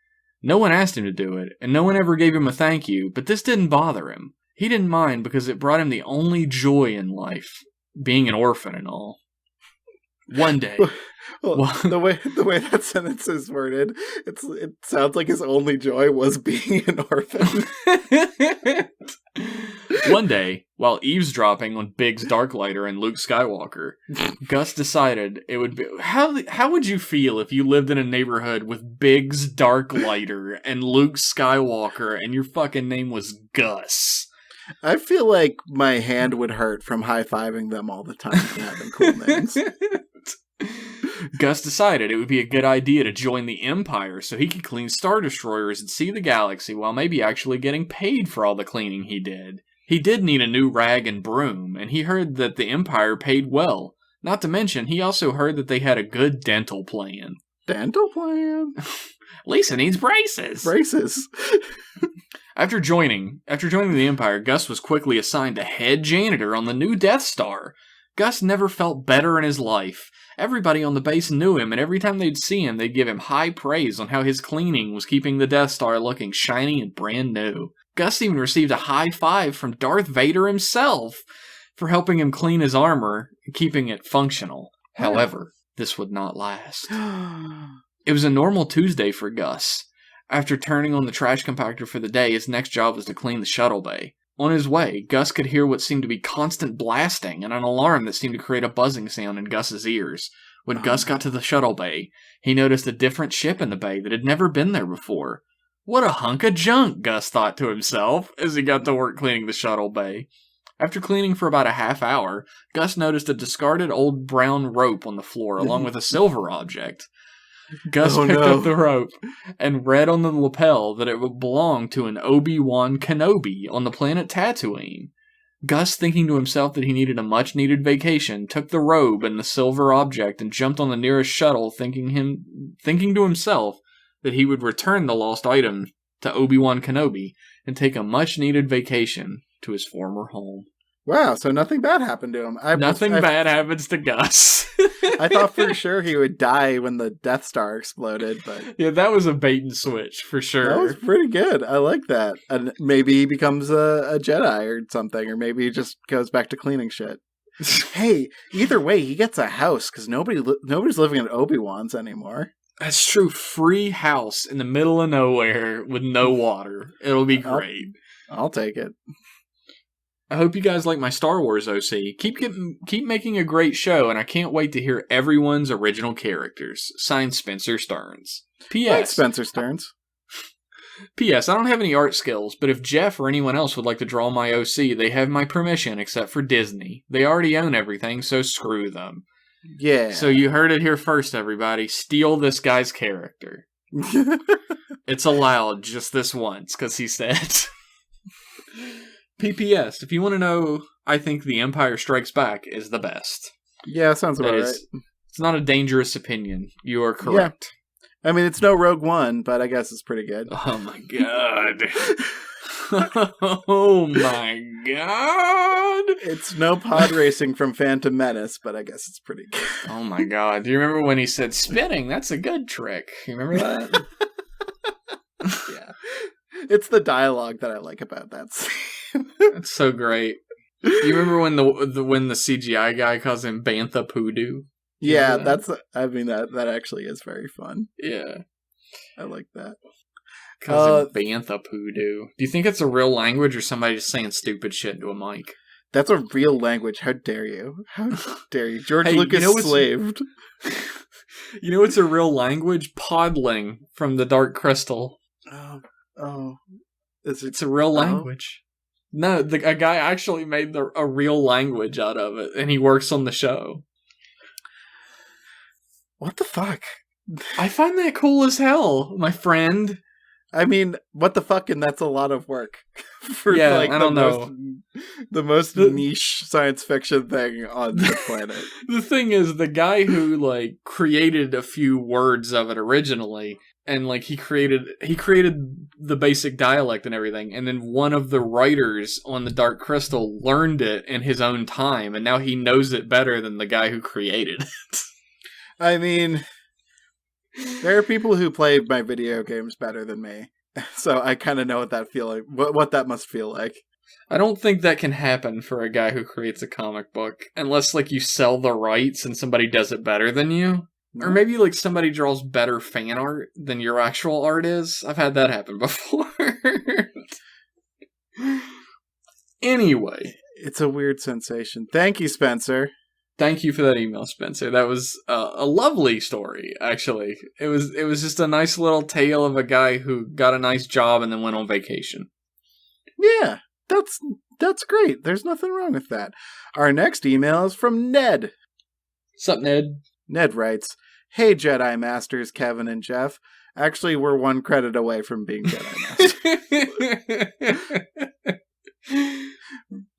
No one asked him to do it, and no one ever gave him a thank you, but this didn't bother him. He didn't mind because it brought him the only joy in life, being an orphan and all. One day.
Well, the way that sentence is worded, it sounds like his only joy was being an orphan.
One day, while eavesdropping on Biggs Darklighter and Luke Skywalker, Gus decided it would be... How would you feel if you lived in a neighborhood with Biggs Darklighter and Luke Skywalker and your fucking name was Gus?
I feel like my hand would hurt from high-fiving them all the time and having cool names.
Gus decided it would be a good idea to join the Empire so he could clean Star Destroyers and see the galaxy while maybe actually getting paid for all the cleaning he did. He did need a new rag and broom, and he heard that the Empire paid well. Not to mention, he also heard that they had a good dental plan.
Dental plan?
Lisa needs braces.
Braces.
After joining the Empire, Gus was quickly assigned to head janitor on the new Death Star. Gus never felt better in his life. Everybody on the base knew him, and every time they'd see him, they'd give him high praise on how his cleaning was keeping the Death Star looking shiny and brand new. Gus even received a high five from Darth Vader himself for helping him clean his armor and keeping it functional. However, this would not last. It was a normal Tuesday for Gus. After turning on the trash compactor for the day, his next job was to clean the shuttle bay. On his way, Gus could hear what seemed to be constant blasting and an alarm that seemed to create a buzzing sound in Gus's ears. When Gus got to the shuttle bay, he noticed a different ship in the bay that had never been there before. What a hunk of junk, Gus thought to himself as he got to work cleaning the shuttle bay. After cleaning for about a half hour, Gus noticed a discarded old brown rope on the floor along with a silver object. Gus picked up the rope and read on the lapel that it would belong to an Obi-Wan Kenobi on the planet Tatooine. Gus, thinking to himself that he needed a much-needed vacation, took the robe and the silver object and jumped on the nearest shuttle, thinking to himself that he would return the lost item to Obi-Wan Kenobi and take a much-needed vacation to his former home.
Wow, so nothing bad happened to him.
Nothing bad happens to Gus.
I thought for sure he would die when the Death Star exploded, but...
Yeah, that was a bait and switch, for sure.
That was pretty good. I like that. And maybe he becomes a Jedi or something, or maybe he just goes back to cleaning shit. Hey, either way, he gets a house, because nobody's living in Obi-Wan's anymore.
That's true. Free house in the middle of nowhere with no water. It'll be great.
I'll take it.
I hope you guys like my Star Wars OC. Keep making a great show, and I can't wait to hear everyone's original characters. Signed, Spencer Stearns. P.S.
Thanks, Spencer Stearns.
P.S. I don't have any art skills, but if Jeff or anyone else would like to draw my OC, they have my permission, except for Disney. They already own everything, so screw them.
Yeah.
So you heard it here first, everybody. Steal this guy's character. It's allowed just this once, because he said... PPS, if you want to know, I think The Empire Strikes Back is the best.
Yeah, sounds about right.
It's not a dangerous opinion. You are correct.
Yeah. I mean, it's no Rogue One, but I guess it's pretty good.
Oh my god. Oh my god.
It's no pod racing from Phantom Menace, but I guess it's pretty good.
Oh my god. Do you remember when he said, spinning, that's a good trick? You remember that?
Yeah. It's the dialogue that I like about that scene.
That's so great. You remember when the CGI guy calls him Bantha Poodoo?
Yeah, that actually is very fun.
Yeah.
I like that.
Calls him Bantha Poodoo. Do you think it's a real language or somebody just saying stupid shit into a mic?
That's a real language. How dare you? How dare you? George Lucas slaved.
You know what's a real language? Podling from the Dark Crystal.
Oh.
It's a real language. No, a guy actually made a real language out of it, and he works on the show.
What the fuck?
I find that cool as hell, my friend.
I mean, what the fuck, and that's a lot of work. For
I don't know.
The most niche science fiction thing on the planet.
The thing is, the guy who, created a few words of it originally, and, he created the basic dialect and everything, and then one of the writers on the Dark Crystal learned it in his own time, and now he knows it better than the guy who created it.
I mean, there are people who play my video games better than me, so I kind of know what that must feel like.
I don't think that can happen for a guy who creates a comic book, unless, you sell the rights and somebody does it better than you. No. Or maybe, somebody draws better fan art than your actual art is. I've had that happen before. Anyway.
It's a weird sensation. Thank you, Spencer.
Thank you for that email, Spencer. That was a lovely story, actually. It was just a nice little tale of a guy who got a nice job and then went on vacation.
Yeah, that's great. There's nothing wrong with that. Our next email is from Ned.
What's up, Ned?
Ned writes, "Hey, Jedi Masters, Kevin and Jeff. Actually, we're one credit away from being Jedi Masters."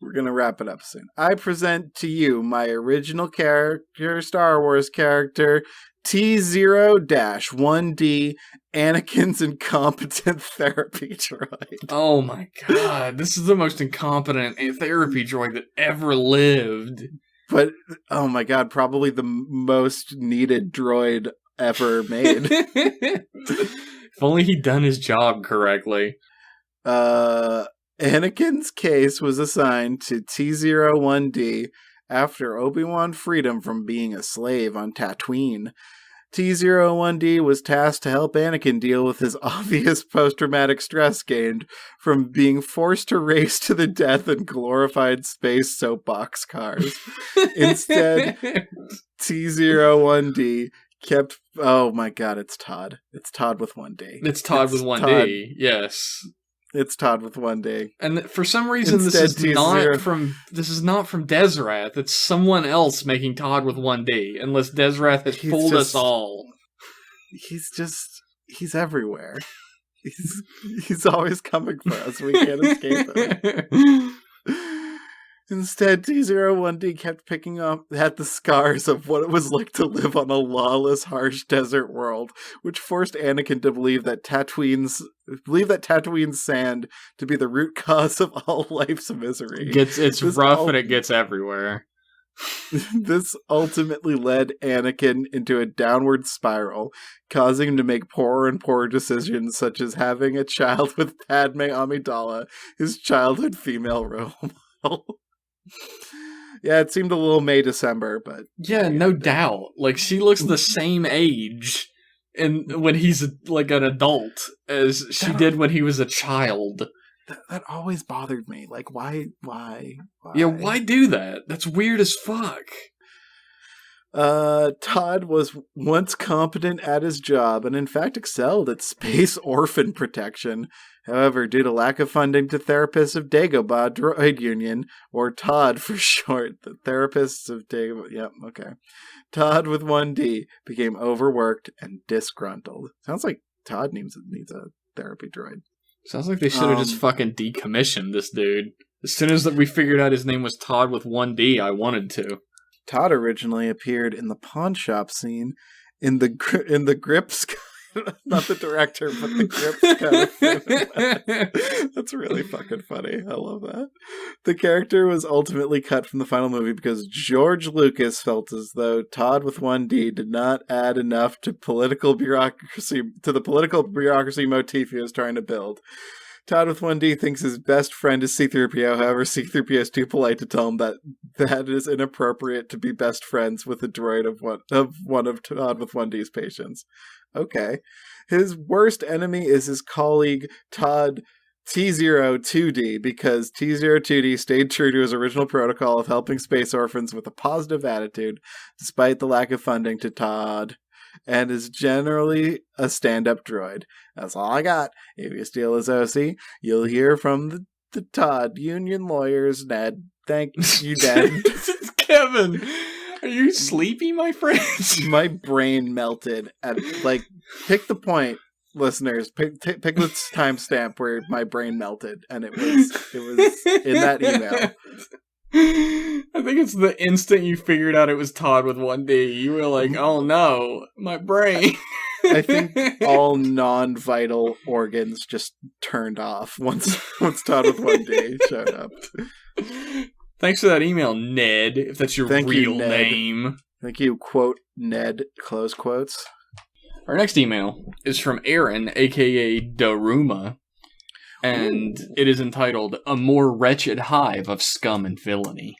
We're going to wrap it up soon. I present to you my original character, Star Wars character, T0-1D, Anakin's incompetent therapy droid.
Oh my god, this is the most incompetent therapy droid that ever lived.
But, oh my god, probably the most needed droid ever made.
If only he'd done his job correctly.
Anakin's case was assigned to T0-1D after Obi-Wan freed him from being a slave on Tatooine. T0-1D was tasked to help Anakin deal with his obvious post-traumatic stress gained from being forced to race to the death in glorified space soapbox cars. Instead, T0-1D kept... Oh my god, it's Todd. It's Todd with 1D.
It's Todd with 1D, yes.
It's Todd with 1D.
And for some reason, this is not from Desrath. It's someone else making Todd with 1D, unless Desrath has fooled us all.
He's everywhere. He's always coming for us. We can't escape him. Instead, T0-1D kept picking up at the scars of what it was like to live on a lawless, harsh desert world, which forced Anakin to believe that Tatooine's sand to be the root cause of all life's misery.
It's rough and it gets everywhere.
This ultimately led Anakin into a downward spiral, causing him to make poorer and poorer decisions, such as having a child with Padme Amidala, his childhood female role model. Yeah, it seemed a little May December, but
yeah, no doubt. She looks the same age when he's an adult as she did when he was a child.
That always bothered me. Why?
Yeah, why do that? That's weird as fuck.
Todd was once competent at his job and in fact excelled at space orphan protection. However, due to lack of funding to therapists of Dagobah Droid Union, or TOD for short, the therapists of Dagobah, Todd with 1D became overworked and disgruntled. Sounds like Todd needs a therapy droid.
Sounds like they should have just fucking decommissioned this dude. As soon as we figured out his name was Todd with 1D, I wanted to.
Todd originally appeared in the pawn shop scene in the Grips, not the director, but the Grips kind of film. That's really fucking funny. I love that. The character was ultimately cut from the final movie because George Lucas felt as though Todd with 1D did not add enough to the political bureaucracy motif he was trying to build. Todd with 1D thinks his best friend is C-3PO, however, C-3PO is too polite to tell him that it is inappropriate to be best friends with a droid of one of Todd with 1D's patients. Okay. His worst enemy is his colleague Todd T02D, because T02D stayed true to his original protocol of helping space orphans with a positive attitude, despite the lack of funding to Todd, and is generally a stand-up droid. That's all I got. If you steal his OC, you'll hear from the Todd union lawyers, Ned. Thank you, Ned.
Kevin, are you sleepy, my friend?
My brain melted at, pick the point, listeners. Pick the timestamp where my brain melted, and it was in that email.
I think it's the instant you figured out it was Todd with 1D. You were like, oh no, my brain.
I think all non-vital organs just turned off once Todd with 1D showed up.
Thanks for that email, Ned, if that's your real name.
Thank you, quote, Ned, close quotes.
Our next email is from Aaron, aka Daruma. And it is entitled, A More Wretched Hive of Scum and Villainy.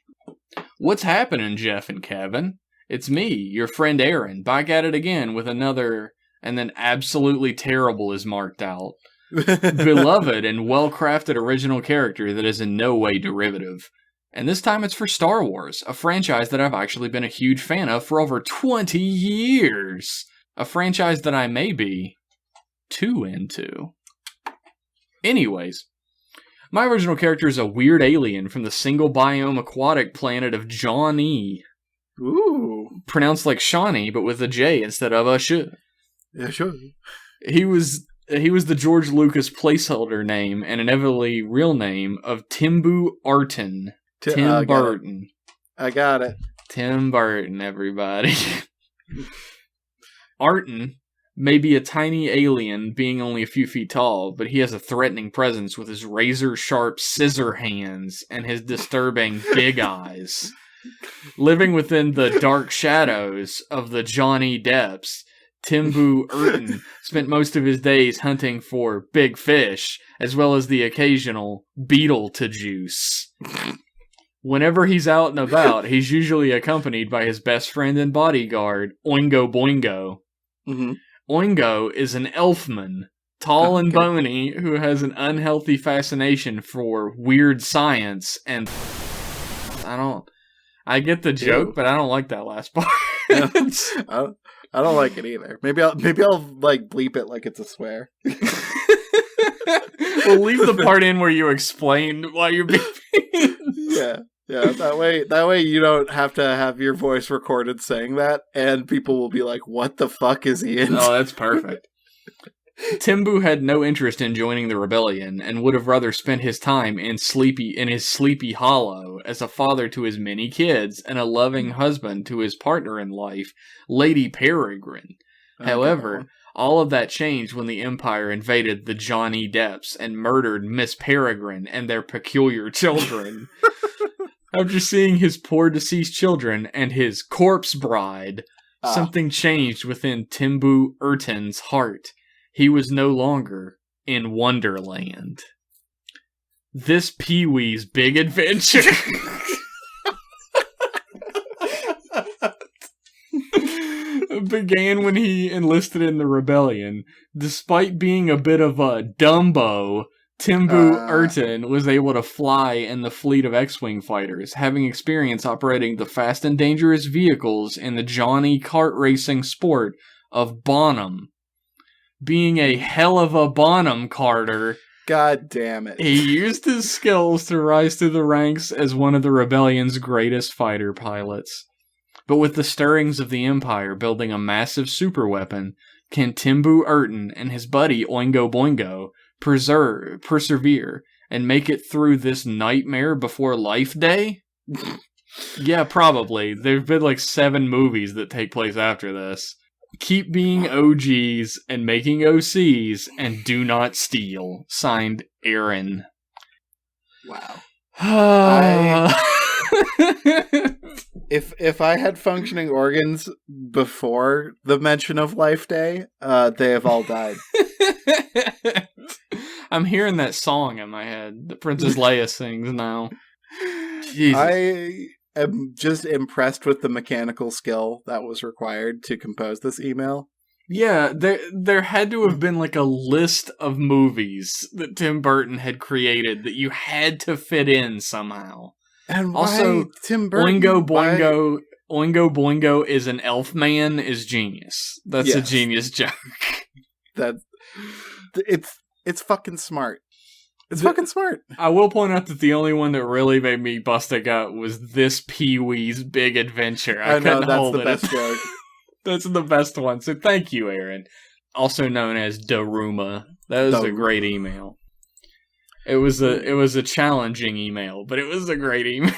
What's happening, Jeff and Kevin? It's me, your friend Aaron, back at it again with another, and then absolutely terrible is marked out. Beloved and well-crafted original character that is in no way derivative. And this time it's for Star Wars, a franchise that I've actually been a huge fan of for over 20 years. A franchise that I may be too into. Anyways, my original character is a weird alien from the single biome aquatic planet of Johnny.
Ooh.
Pronounced like Shawnee, but with a J instead of a sh.
Yeah, sure.
He was the George Lucas placeholder name and inevitably real name of Timbu Arton. Tim Burton.
I got it.
Tim Burton, everybody. Arton may be a tiny alien, being only a few feet tall, but he has a threatening presence with his razor-sharp scissor hands and his disturbing big eyes. Living within the dark shadows of the Johnny depths, Timbu Urton spent most of his days hunting for big fish, as well as the occasional beetle to juice. Whenever he's out and about, he's usually accompanied by his best friend and bodyguard, Oingo Boingo.
Mm-hmm.
Oingo is an elfman, tall and bony, who has an unhealthy fascination for weird science, and I get the joke, but I don't like that last part.
I don't like it either. Maybe I'll bleep it like it's a swear.
We'll leave the part in where you explain why you're beeping.
Yeah. That way you don't have to have your voice recorded saying that, and people will be like, "What the fuck is he in?"
Oh, that's perfect. Timbu had no interest in joining the rebellion, and would have rather spent his time in his sleepy hollow as a father to his many kids and a loving husband to his partner in life, Lady Peregrine. However, all of that changed when the Empire invaded the Johnny depths and murdered Miss Peregrine and their peculiar children. After seeing his poor deceased children and his corpse bride, something changed within Timbu Urton's heart. He was no longer in Wonderland. This Pee-wee's Big Adventure began when he enlisted in the rebellion. Despite being a bit of a Dumbo, Timbu Urton was able to fly in the fleet of X-Wing fighters, having experience operating the fast and dangerous vehicles in the Johnny kart racing sport of Bonham. Being a hell of a Bonham karter,
God damn it.
He used his skills to rise through the ranks as one of the rebellion's greatest fighter pilots. But with the stirrings of the Empire building a massive superweapon, can Timbu Urton and his buddy Oingo Boingo persevere and make it through this nightmare before life day? Yeah, probably. There've been like 7 movies that take place after this. Keep being OGs and making OCs and do not steal. Signed, Aaron.
Wow.
I...
If I had functioning organs before the mention of Life Day, they have all died.
I'm hearing that song in my head that Princess Leia sings now. Jesus.
I am just impressed with the mechanical skill that was required to compose this email.
Yeah, there had to have been like a list of movies that Tim Burton had created that you had to fit in somehow.
And
also,
Tim Burton?
Oingo Boingo is an elf man is genius. That's a genius joke.
It's fucking smart. It's fucking smart.
I will point out that the only one that really made me bust a gut was this Pee-wee's Big Adventure. I know,
that's the best joke.
That's the best one. So thank you, Aaron. Also known as Daruma. That was a great email. It was a challenging email, but it was a great email.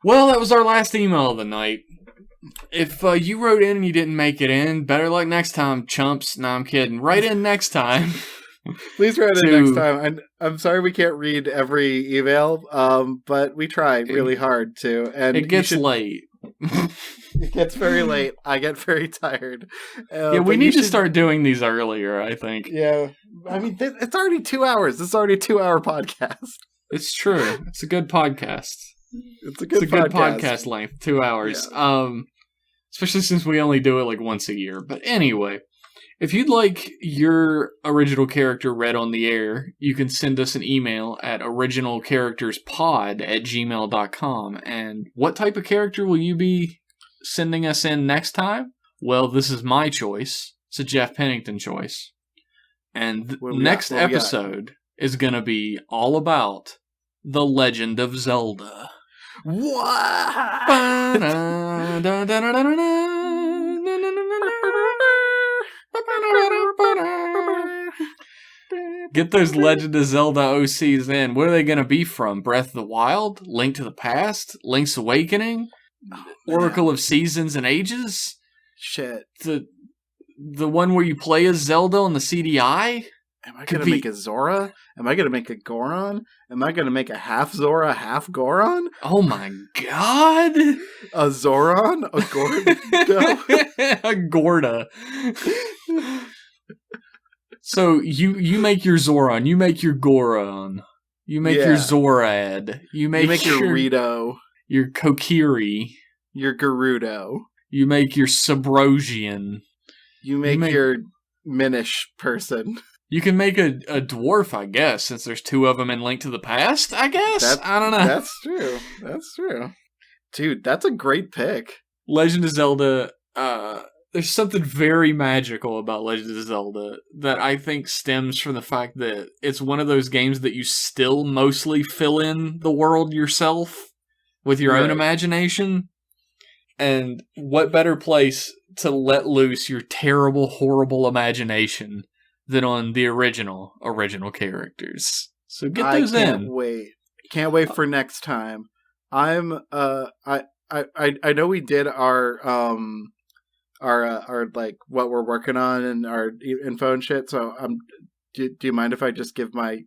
Well, that was our last email of the night. If you wrote in and you didn't make it in, better luck next time, chumps. No, I'm kidding. Write in next time.
Please write in next time. I'm sorry we can't read every email, but we try really hard to. And
it gets late.
It gets very late. I get very tired.
Yeah, we need to start doing these earlier, I think.
Yeah. I mean, it's already 2 hours. This is already a 2-hour podcast.
It's true. It's a good podcast.
It's a good
podcast length, 2 hours. Yeah. Especially since we only do it like once a year. But anyway, if you'd like your original character read on the air, you can send us an email at originalcharacterspod@gmail.com. And what type of character will you be sending us in next time? Well, this is my choice. It's a Jeff Pennington choice. And next episode is going to be all about The Legend of Zelda.
What?
Get those Legend of Zelda OCs in. What are they going to be from? Breath of the Wild? Link to the Past? Link's Awakening? Oracle of Seasons and Ages?
Shit.
The one where you play as Zelda on the CDI?
Am I going to make a Zora? Am I going to make a Goron? Am I going to make a half Zora, half Goron?
Oh my god!
A Zoron? A Gordo?
A Gorda. So you make your Zoron, you make your Goron, you make your Zorad, you make
your Rito,
your Kokiri,
your Gerudo,
you make your Subrosian,
you make your Minish person.
You can make a dwarf, I guess, since there's 2 of them in Link to the Past, I guess? I don't know.
That's true. That's true. Dude, that's a great pick.
Legend of Zelda, there's something very magical about Legend of Zelda that I think stems from the fact that it's one of those games that you still mostly fill in the world yourself with your own imagination. And what better place to let loose your terrible, horrible imagination than on the original characters. So get those in.
Can't wait for next time. I know we did our like what we're working on and our info and shit. So do you mind if I just give my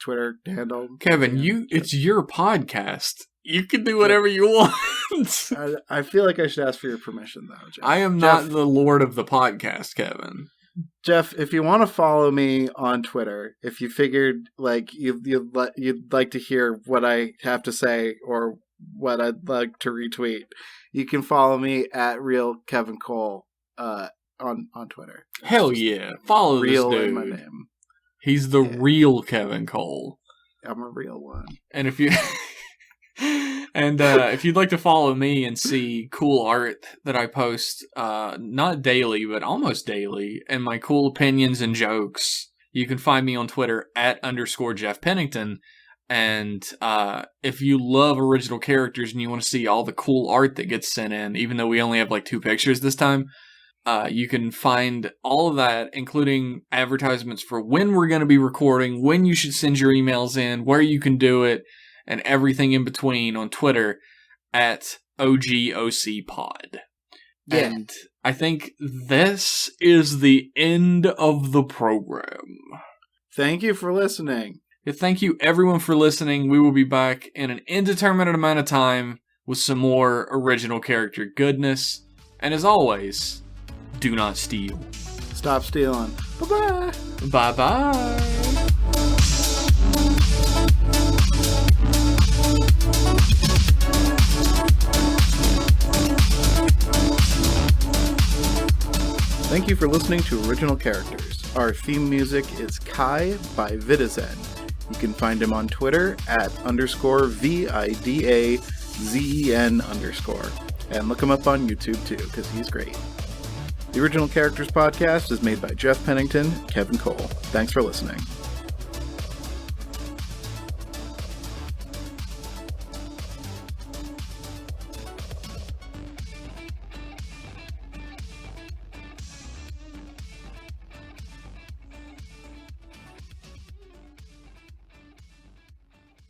Twitter handle?
Kevin, it's your podcast. You can do whatever you want.
I feel like I should ask for your permission though, Jeff.
I am not the lord of the podcast, Kevin.
Jeff, if you want to follow me on Twitter, if you figured like you'd like to hear what I have to say or what I'd like to retweet, you can follow me at Real Kevin Cole on Twitter.
Hell yeah, follow
Real
this dude.
In my name.
He's the real Kevin Cole.
I'm a real one.
And if you if you'd like to follow me and see cool art that I post, not daily, but almost daily, and my cool opinions and jokes, you can find me on Twitter at _Jeff Pennington. And if you love original characters and you want to see all the cool art that gets sent in, even though we only have like 2 pictures this time, you can find all of that, including advertisements for when we're going to be recording, when you should send your emails in, where you can do it, and everything in between on Twitter at OGOC Pod.
Yeah.
And I think this is the end of the program.
Thank you for listening.
Thank you everyone for listening. We will be back in an indeterminate amount of time with some more original character goodness. And as always, do not steal.
Stop stealing. Bye-bye.
Bye-bye.
Thank you for listening to Original Characters. Our theme music is Kai by Vidazen. You can find him on Twitter at _VIDAZEN_. And look him up on YouTube too, because he's great. The Original Characters podcast is made by Jeff Pennington, Kevin Cole. Thanks for listening.